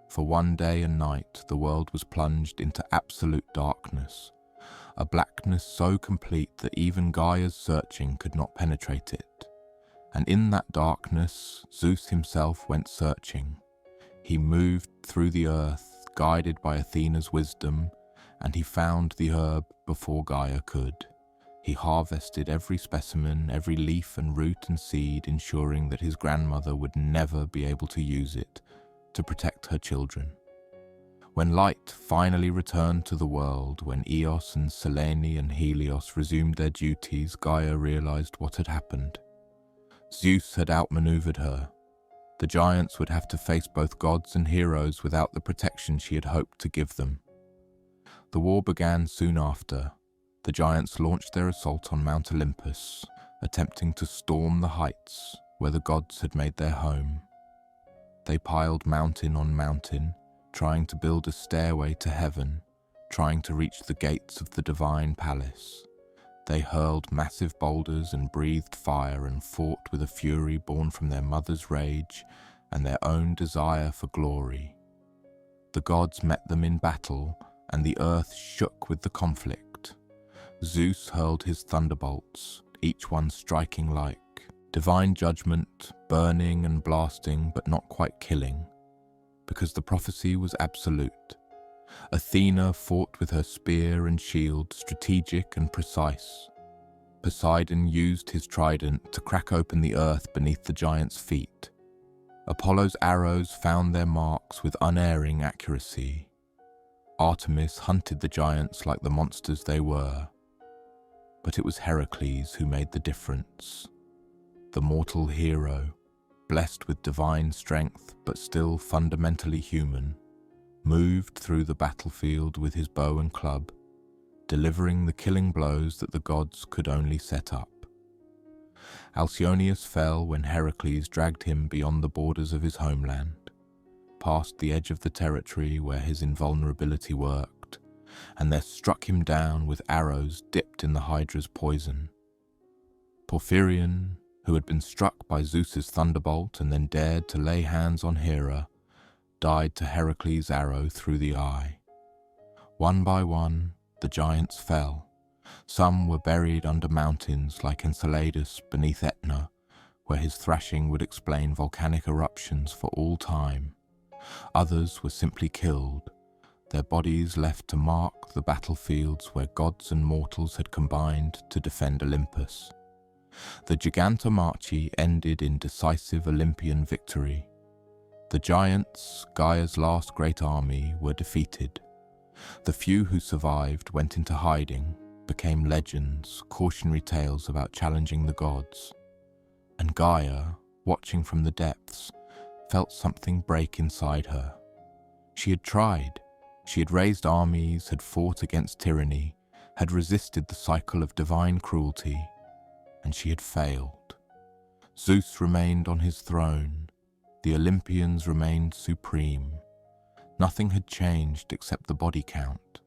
For one day and night, the world was plunged into absolute darkness, a blackness so complete that even Gaia's searching could not penetrate it. And in that darkness, Zeus himself went searching. He moved through the earth, guided by Athena's wisdom, and he found the herb before Gaia could. He harvested every specimen, every leaf and root and seed, ensuring that his grandmother would never be able to use it to protect her children. When light finally returned to the world, when Eos and Selene and Helios resumed their duties, Gaia realized what had happened. Zeus had outmaneuvered her. The giants would have to face both gods and heroes without the protection she had hoped to give them. The war began soon after. The giants launched their assault on Mount Olympus, attempting to storm the heights where the gods had made their home. They piled mountain on mountain, trying to build a stairway to heaven, trying to reach the gates of the divine palace. They hurled massive boulders and breathed fire and fought with a fury born from their mother's rage and their own desire for glory. The gods met them in battle, and the earth shook with the conflict. Zeus hurled his thunderbolts, each one striking like divine judgment, burning and blasting but not quite killing, because the prophecy was absolute. Athena fought with her spear and shield, strategic and precise. Poseidon used his trident to crack open the earth beneath the giants' feet. Apollo's arrows found their marks with unerring accuracy. Artemis hunted the giants like the monsters they were. But it was Heracles who made the difference. The mortal hero, blessed with divine strength but still fundamentally human, moved through the battlefield with his bow and club, delivering the killing blows that the gods could only set up. Alcyoneus fell when Heracles dragged him beyond the borders of his homeland. past the edge of the territory where his invulnerability worked, and there struck him down with arrows dipped in the Hydra's poison. Porphyrion, who had been struck by Zeus's thunderbolt and then dared to lay hands on Hera, died to Heracles' arrow through the eye. One by one, the giants fell. Some were buried under mountains like Enceladus beneath Etna, where his thrashing would explain volcanic eruptions for all time. Others were simply killed, their bodies left to mark the battlefields where gods and mortals had combined to defend Olympus. The Gigantomachy ended in decisive Olympian victory. The giants, Gaia's last great army, were defeated. The few who survived went into hiding, became legends, cautionary tales about challenging the gods. And Gaia, watching from the depths, felt something break inside her. She had tried. She had raised armies, had fought against tyranny, had resisted the cycle of divine cruelty, and she had failed. Zeus remained on his throne. The Olympians remained supreme. Nothing had changed except the body count.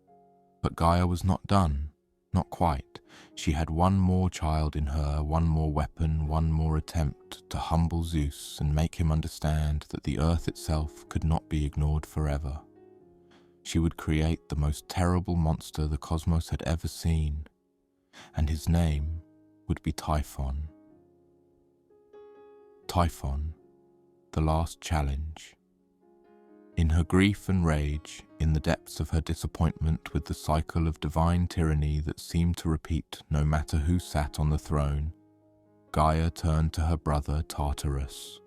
But Gaia was not done. Not quite. She had one more child in her, one more weapon, one more attempt to humble Zeus and make him understand that the earth itself could not be ignored forever. She would create the most terrible monster the cosmos had ever seen, and his name would be Typhon. Typhon, the last challenge. In her grief and rage, in the depths of her disappointment with the cycle of divine tyranny that seemed to repeat no matter who sat on the throne, Gaia turned to her brother Tartarus.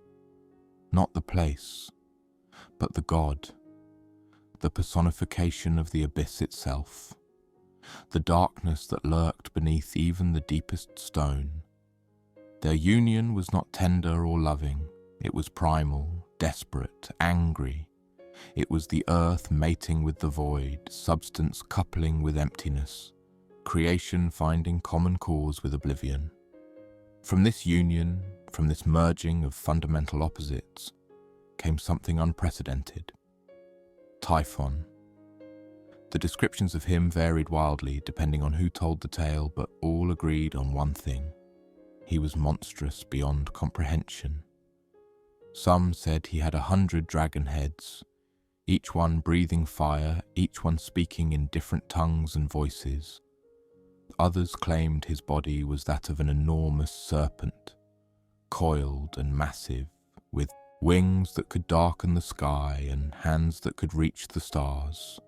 Not the place, but the god, the personification of the abyss itself, the darkness that lurked beneath even the deepest stone. Their union was not tender or loving, it was primal, desperate, angry. It was the earth mating with the void, substance coupling with emptiness, creation finding common cause with oblivion. From this union, from this merging of fundamental opposites, came something unprecedented. Typhon. The descriptions of him varied wildly depending on who told the tale, but all agreed on one thing. He was monstrous beyond comprehension. Some said he had 100 dragon heads, each one breathing fire, each one speaking in different tongues and voices. Others claimed his body was that of an enormous serpent, coiled and massive, with wings that could darken the sky and hands that could reach the stars.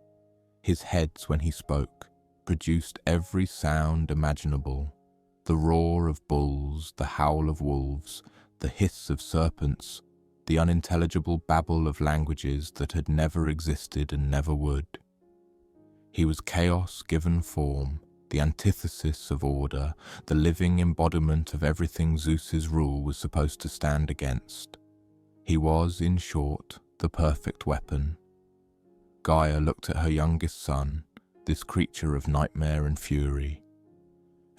His heads, when he spoke, produced every sound imaginable: the roar of bulls, the howl of wolves, the hiss of serpents, the unintelligible babble of languages that had never existed and never would. He was chaos given form, the antithesis of order, the living embodiment of everything Zeus's rule was supposed to stand against. He was, in short, the perfect weapon. Gaia looked at her youngest son, this creature of nightmare and fury,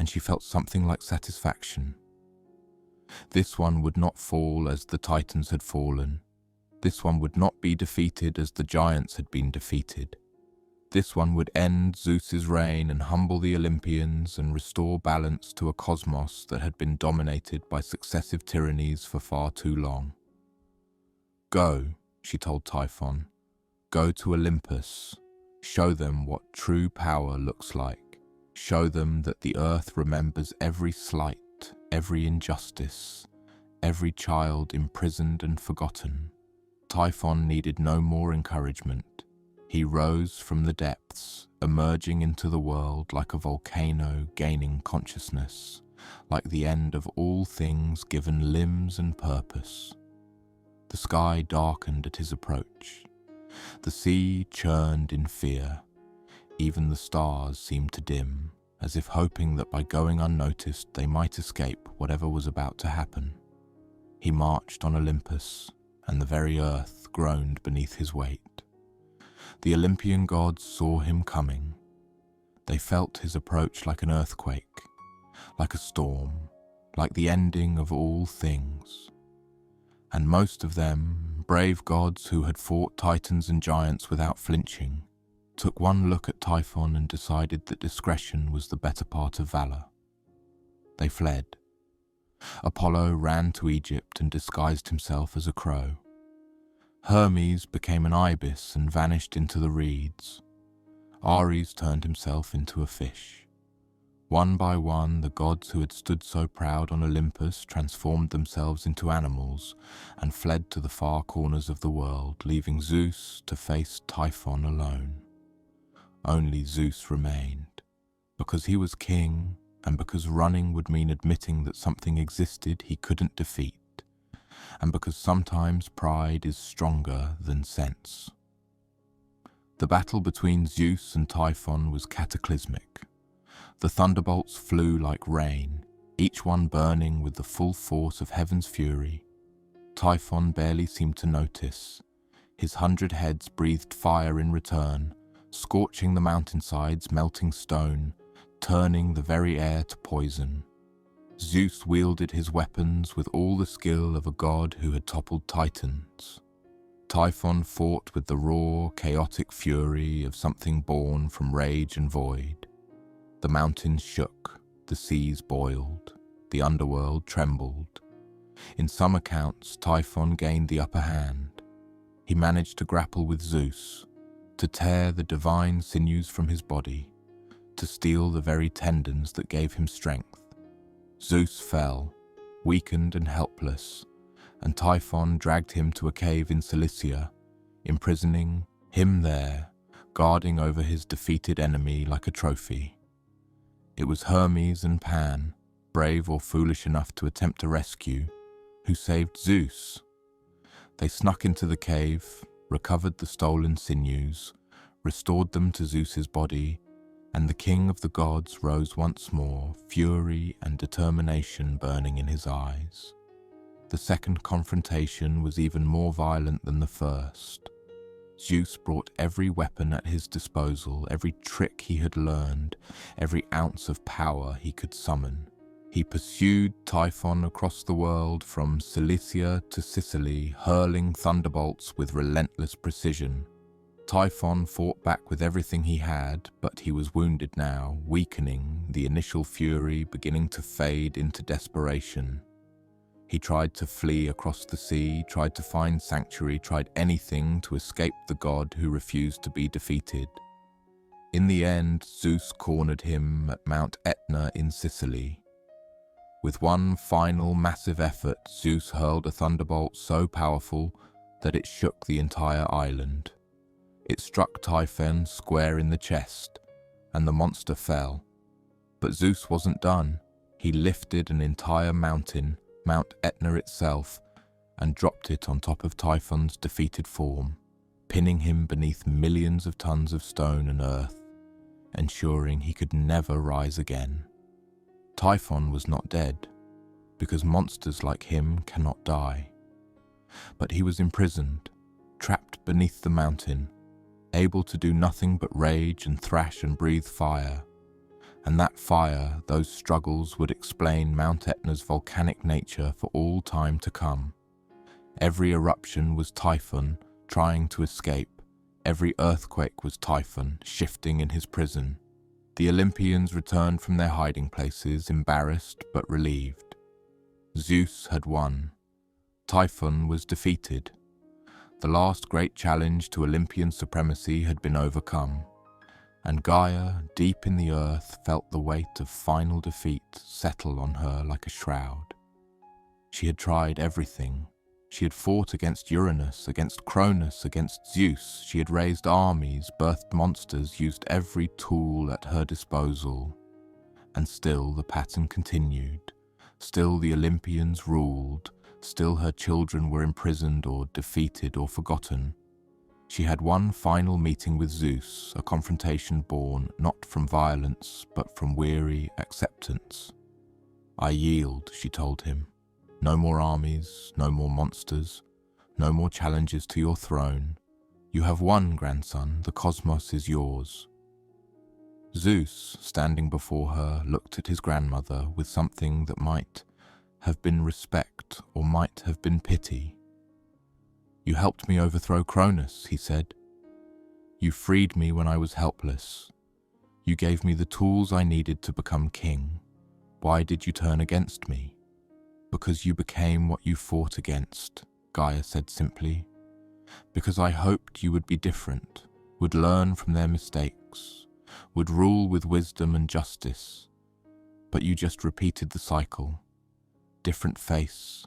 and she felt something like satisfaction. This one would not fall as the Titans had fallen. This one would not be defeated as the giants had been defeated. This one would end Zeus's reign and humble the Olympians and restore balance to a cosmos that had been dominated by successive tyrannies for far too long. Go, she told Typhon. Go to Olympus. Show them what true power looks like. Show them that the earth remembers every slight, every injustice, every child imprisoned and forgotten. Typhon needed no more encouragement. He rose from the depths, emerging into the world like a volcano gaining consciousness, like the end of all things given limbs and purpose. The sky darkened at his approach. The sea churned in fear. Even the stars seemed to dim, as if hoping that by going unnoticed they might escape whatever was about to happen. He marched on Olympus, and the very earth groaned beneath his weight. The Olympian gods saw him coming. They felt his approach like an earthquake, like a storm, like the ending of all things. And most of them, brave gods who had fought titans and giants without flinching, took one look at Typhon and decided that discretion was the better part of valor. They fled. Apollo ran to Egypt and disguised himself as a crow. Hermes became an ibis and vanished into the reeds. Ares turned himself into a fish. One by one, the gods who had stood so proud on Olympus transformed themselves into animals and fled to the far corners of the world, leaving Zeus to face Typhon alone. Only Zeus remained, because he was king and because running would mean admitting that something existed he couldn't defeat, and because sometimes pride is stronger than sense. The battle between Zeus and Typhon was cataclysmic. The thunderbolts flew like rain, each one burning with the full force of heaven's fury. Typhon barely seemed to notice. His 100 heads breathed fire in return, scorching the mountainsides, melting stone, turning the very air to poison. Zeus wielded his weapons with all the skill of a god who had toppled titans. Typhon fought with the raw, chaotic fury of something born from rage and void. The mountains shook, the seas boiled, the underworld trembled. In some accounts, Typhon gained the upper hand. He managed to grapple with Zeus, to tear the divine sinews from his body, to steal the very tendons that gave him strength. Zeus fell, weakened and helpless, and Typhon dragged him to a cave in Cilicia, imprisoning him there, guarding over his defeated enemy like a trophy. It was Hermes and Pan, brave or foolish enough to attempt a rescue, who saved Zeus. They snuck into the cave, recovered the stolen sinews, restored them to Zeus's body, and the king of the gods rose once more, fury and determination burning in his eyes. The second confrontation was even more violent than the first. Zeus brought every weapon at his disposal, every trick he had learned, every ounce of power he could summon. He pursued Typhon across the world from Cilicia to Sicily, hurling thunderbolts with relentless precision. Typhon fought back with everything he had, but he was wounded now, weakening, the initial fury beginning to fade into desperation. He tried to flee across the sea, tried to find sanctuary, tried anything to escape the god who refused to be defeated. In the end, Zeus cornered him at Mount Etna in Sicily. With one final massive effort, Zeus hurled a thunderbolt so powerful that it shook the entire island. It struck Typhon square in the chest, and the monster fell. But Zeus wasn't done. He lifted an entire mountain, Mount Etna itself, and dropped it on top of Typhon's defeated form, pinning him beneath millions of tons of stone and earth, ensuring he could never rise again. Typhon was not dead, because monsters like him cannot die. But he was imprisoned, trapped beneath the mountain, able to do nothing but rage and thrash and breathe fire. And that fire, those struggles, would explain Mount Etna's volcanic nature for all time to come. Every eruption was Typhon trying to escape. Every earthquake was Typhon shifting in his prison. The Olympians returned from their hiding places, embarrassed but relieved. Zeus had won. Typhon was defeated. The last great challenge to Olympian supremacy had been overcome. And Gaia, deep in the earth, felt the weight of final defeat settle on her like a shroud. She had tried everything. She had fought against Uranus, against Cronus, against Zeus. She had raised armies, birthed monsters, used every tool at her disposal. And still the pattern continued. Still the Olympians ruled. Still her children were imprisoned or defeated or forgotten. She had one final meeting with Zeus, a confrontation born not from violence, but from weary acceptance. "I yield," she told him. "No more armies, no more monsters, no more challenges to your throne. You have won, grandson, the cosmos is yours." Zeus, standing before her, looked at his grandmother with something that might have been respect or might have been pity. You helped me overthrow Cronus, he said. You freed me when I was helpless. You gave me the tools I needed to become king. Why did you turn against me? Because you became what you fought against, Gaia said simply. Because I hoped you would be different, would learn from their mistakes, would rule with wisdom and justice. But you just repeated the cycle. Different face,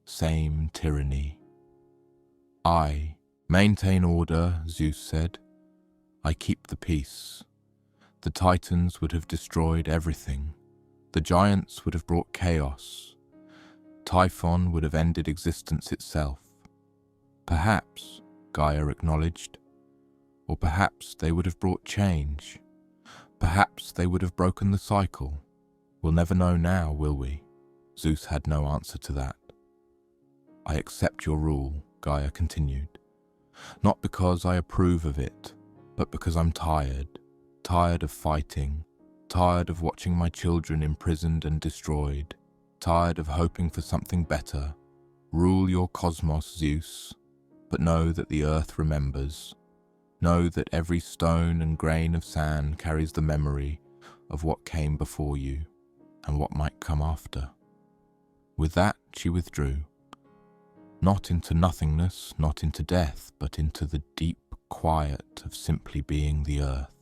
same tyranny. I maintain order, Zeus said. I keep the peace. The Titans would have destroyed everything. The giants would have brought chaos. Typhon would have ended existence itself. Perhaps, Gaia acknowledged. Or perhaps they would have brought change. Perhaps they would have broken the cycle. We'll never know now, will we? Zeus had no answer to that. I accept your rule, Gaia continued. Not because I approve of it, but because I'm tired. Tired of fighting. Tired of watching my children imprisoned and destroyed. Tired of hoping for something better. Rule your cosmos, Zeus, but know that the earth remembers. Know that every stone and grain of sand carries the memory of what came before you and what might come after. With that, she withdrew. Not into nothingness, not into death, but into the deep quiet of simply being the earth.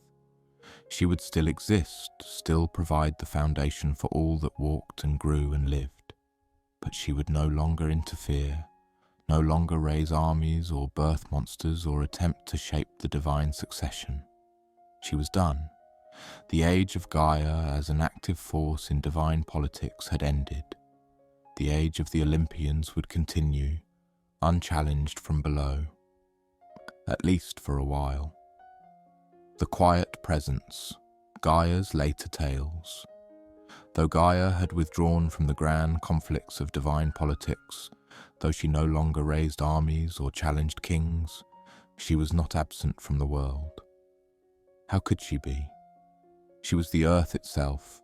She would still exist, still provide the foundation for all that walked and grew and lived. But she would no longer interfere, no longer raise armies or birth monsters or attempt to shape the divine succession. She was done. The age of Gaia as an active force in divine politics had ended. The age of the Olympians would continue, unchallenged from below, at least for a while. The quiet presence, Gaia's later tales. Though Gaia had withdrawn from the grand conflicts of divine politics, though she no longer raised armies or challenged kings, she was not absent from the world. How could she be? She was the earth itself.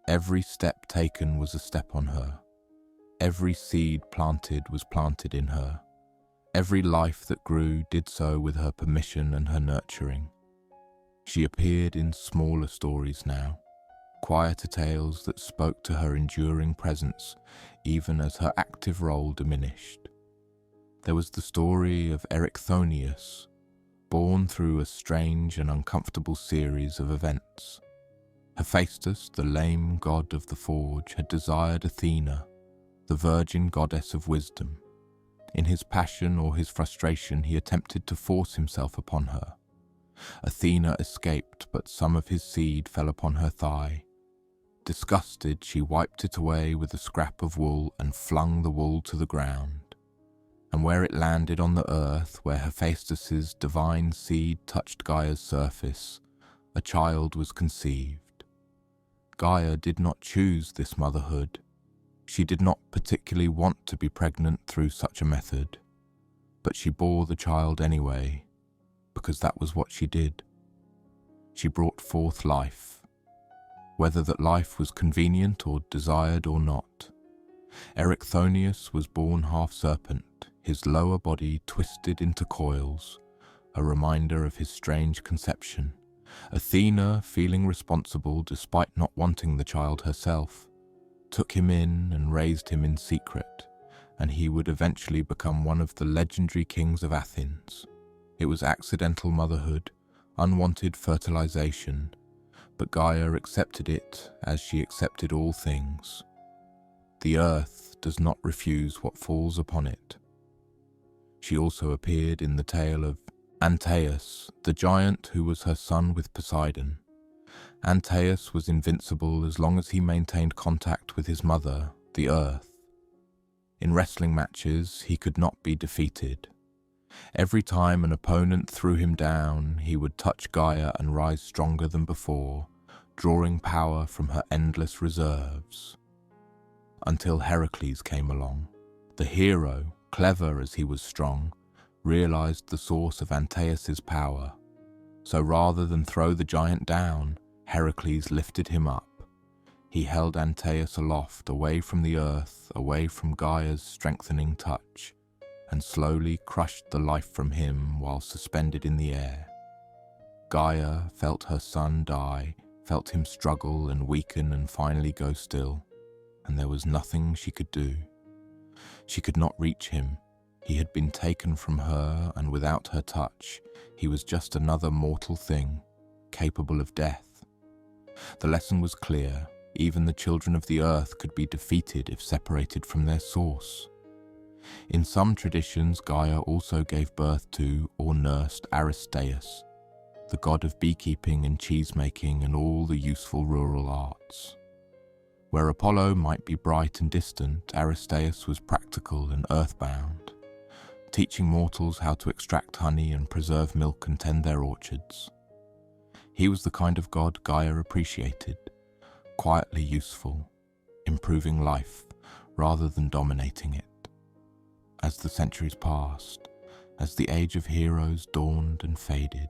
Every step taken was a step on her. Every seed planted was planted in her. Every life that grew did so with her permission and her nurturing. She appeared in smaller stories now, quieter tales that spoke to her enduring presence even as her active role diminished. There was the story of Erichthonius, born through a strange and uncomfortable series of events. Hephaestus, the lame god of the forge, had desired Athena, the virgin goddess of wisdom. In his passion or his frustration, he attempted to force himself upon her. Athena escaped, but some of his seed fell upon her thigh. Disgusted, she wiped it away with a scrap of wool and flung the wool to the ground. And where it landed on the earth, where Hephaestus's divine seed touched Gaia's surface, a child was conceived. Gaia did not choose this motherhood. She did not particularly want to be pregnant through such a method, but she bore the child anyway, because that was what she did. She brought forth life, whether that life was convenient or desired or not. Erichthonius was born half serpent, his lower body twisted into coils, a reminder of his strange conception. Athena, feeling responsible despite not wanting the child herself, took him in and raised him in secret, and he would eventually become one of the legendary kings of Athens. It was accidental motherhood, unwanted fertilization, but Gaia accepted it as she accepted all things. The earth does not refuse what falls upon it. She also appeared in the tale of Antaeus, the giant who was her son with Poseidon. Antaeus was invincible as long as he maintained contact with his mother, the earth. In wrestling matches, he could not be defeated. Every time an opponent threw him down, he would touch Gaia and rise stronger than before, drawing power from her endless reserves. Until Heracles came along. The hero, clever as he was strong, realized the source of Antaeus's power. So rather than throw the giant down, Heracles lifted him up. He held Antaeus aloft, away from the earth, away from Gaia's strengthening touch, and slowly crushed the life from him while suspended in the air. Gaia felt her son die, felt him struggle and weaken and finally go still, and there was nothing she could do. She could not reach him. He had been taken from her, and without her touch, he was just another mortal thing, capable of death. The lesson was clear. Even the children of the earth could be defeated if separated from their source. In some traditions, Gaia also gave birth to or nursed Aristeus, the god of beekeeping and cheesemaking and all the useful rural arts. Where Apollo might be bright and distant, Aristeus was practical and earthbound, teaching mortals how to extract honey and preserve milk and tend their orchards. He was the kind of god Gaia appreciated, quietly useful, improving life rather than dominating it. As the centuries passed, as the age of heroes dawned and faded,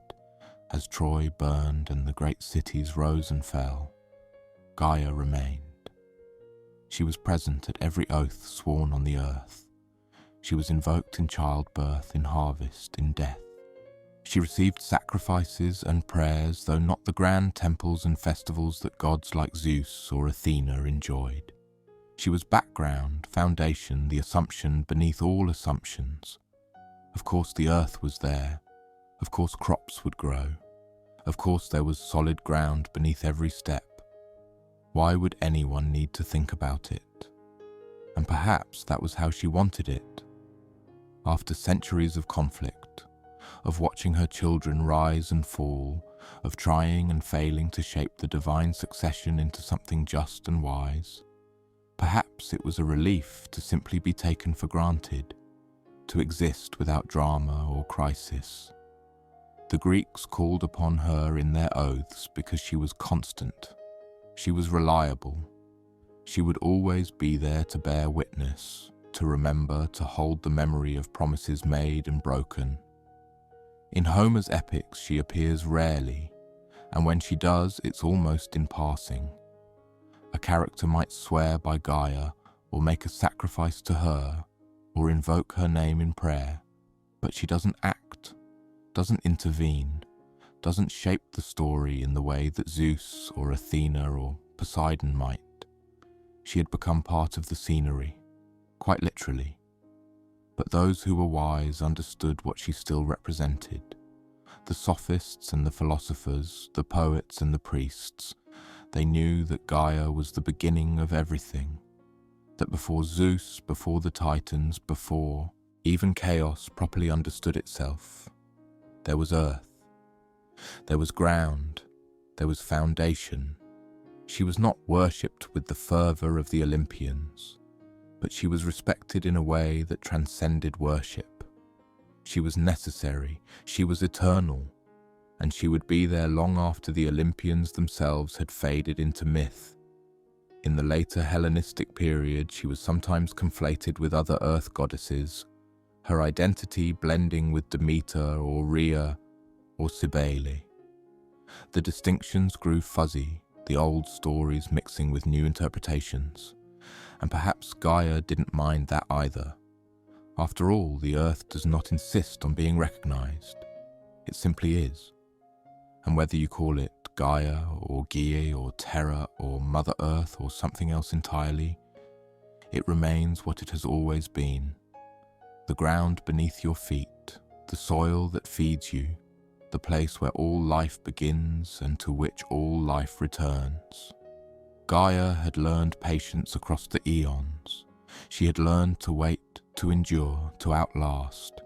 as Troy burned and the great cities rose and fell, Gaia remained. She was present at every oath sworn on the earth. She was invoked in childbirth, in harvest, in death. She received sacrifices and prayers, though not the grand temples and festivals that gods like Zeus or Athena enjoyed. She was background, foundation, the assumption beneath all assumptions. Of course the earth was there. Of course crops would grow. Of course there was solid ground beneath every step. Why would anyone need to think about it? And perhaps that was how she wanted it. After centuries of conflict, of watching her children rise and fall, of trying and failing to shape the divine succession into something just and wise, perhaps it was a relief to simply be taken for granted, to exist without drama or crisis. The Greeks called upon her in their oaths because she was constant. She was reliable. She would always be there to bear witness, to remember, to hold the memory of promises made and broken. In Homer's epics, she appears rarely, and when she does, it's almost in passing. A character might swear by Gaia, or make a sacrifice to her, or invoke her name in prayer, but she doesn't act, doesn't intervene, doesn't shape the story in the way that Zeus or Athena or Poseidon might. She had become part of the scenery, quite literally. But those who were wise understood what she still represented. The sophists and the philosophers, the poets and the priests, they knew that Gaia was the beginning of everything, that before Zeus, before the Titans, before even chaos properly understood itself, there was earth, there was ground, there was foundation. She was not worshipped with the fervour of the Olympians, but she was respected in a way that transcended worship. She was necessary, she was eternal, and she would be there long after the Olympians themselves had faded into myth. In the later Hellenistic period, she was sometimes conflated with other earth goddesses, her identity blending with Demeter or Rhea or Cybele. The distinctions grew fuzzy, the old stories mixing with new interpretations, and perhaps Gaia didn't mind that either. After all, the earth does not insist on being recognized. It simply is. And whether you call it Gaia or Gaia or Terra or Mother Earth or something else entirely, it remains what it has always been. The ground beneath your feet, the soil that feeds you, the place where all life begins and to which all life returns. Gaia had learned patience across the eons. She had learned to wait, to endure, to outlast.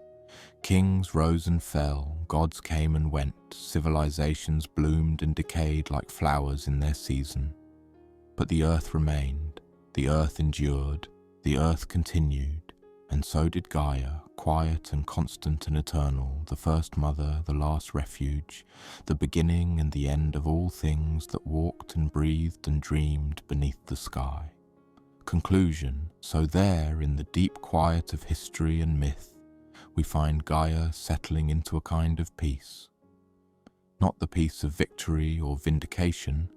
Kings rose and fell, gods came and went, civilizations bloomed and decayed like flowers in their season. But the earth remained, the earth endured, the earth continued, and so did Gaia, quiet and constant and eternal, the first mother, the last refuge, the beginning and the end of all things that walked and breathed and dreamed beneath the sky. Conclusion: so there, in the deep quiet of history and myth, we find Gaia settling into a kind of peace. Not the peace of victory or vindication,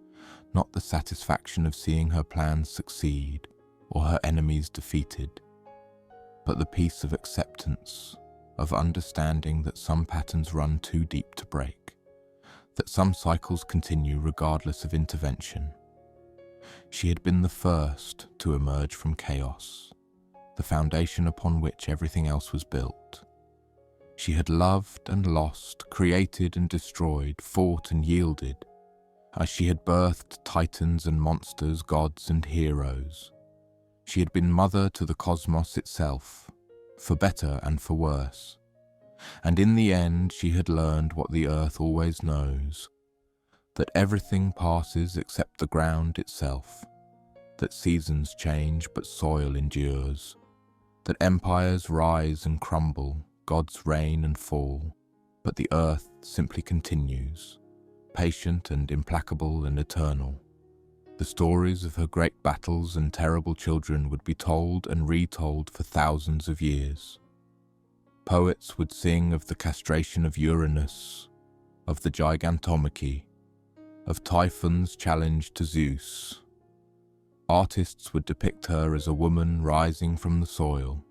not the satisfaction of seeing her plans succeed or her enemies defeated, but the peace of acceptance, of understanding that some patterns run too deep to break, that some cycles continue regardless of intervention. She had been the first to emerge from chaos, the foundation upon which everything else was built. She had loved and lost, created and destroyed, fought and yielded, as she had birthed titans and monsters, gods and heroes. She had been mother to the cosmos itself, for better and for worse. And in the end, she had learned what the earth always knows, that everything passes except the ground itself, that seasons change but soil endures, that empires rise and crumble, gods reign and fall, but the earth simply continues, patient and implacable and eternal. The stories of her great battles and terrible children would be told and retold for thousands of years. Poets would sing of the castration of Uranus, of the gigantomachy, of Typhon's challenge to Zeus. Artists would depict her as a woman rising from the soil,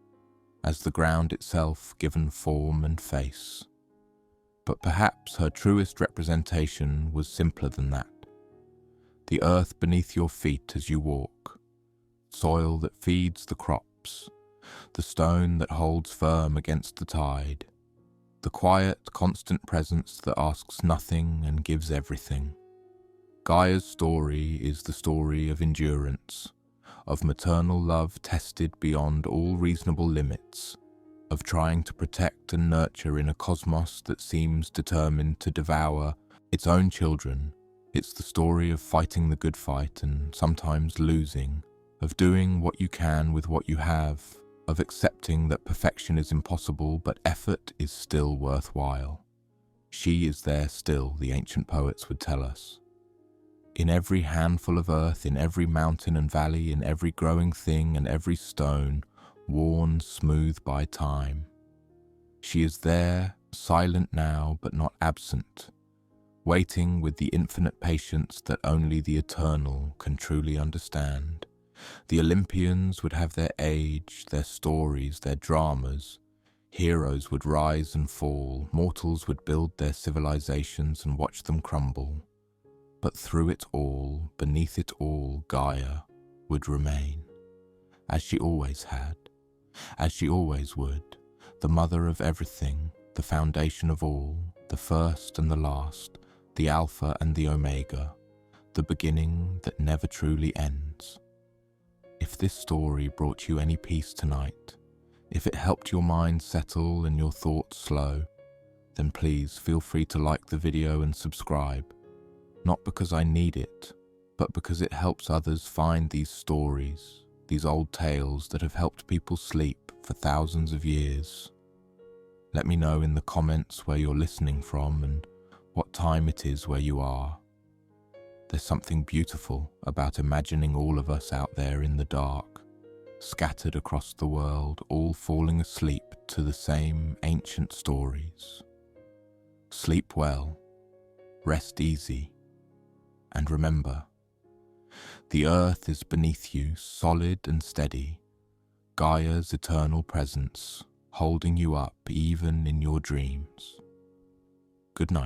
as the ground itself given form and face. But perhaps her truest representation was simpler than that. The earth beneath your feet as you walk, soil that feeds the crops, the stone that holds firm against the tide, the quiet, constant presence that asks nothing and gives everything. Gaia's story is the story of endurance, of maternal love tested beyond all reasonable limits, of trying to protect and nurture in a cosmos that seems determined to devour its own children. It's the story of fighting the good fight and sometimes losing, of doing what you can with what you have, of accepting that perfection is impossible but effort is still worthwhile. She is there still, the ancient poets would tell us. In every handful of earth, in every mountain and valley, in every growing thing and every stone, worn smooth by time. She is there, silent now but not absent, waiting with the infinite patience that only the eternal can truly understand. The Olympians would have their age, their stories, their dramas. Heroes would rise and fall, mortals would build their civilizations and watch them crumble. But through it all, beneath it all, Gaia would remain, as she always had, as she always would, the mother of everything, the foundation of all, the first and the last, the Alpha and the Omega, the beginning that never truly ends. If this story brought you any peace tonight, if it helped your mind settle and your thoughts slow, then please feel free to like the video and subscribe. Not because I need it, but because it helps others find these stories, these old tales that have helped people sleep for thousands of years. Let me know in the comments where you're listening from and what time it is where you are. There's something beautiful about imagining all of us out there in the dark, scattered across the world, all falling asleep to the same ancient stories. Sleep well, rest easy, and remember, the earth is beneath you, solid and steady, Gaia's eternal presence, holding you up even in your dreams. Good night.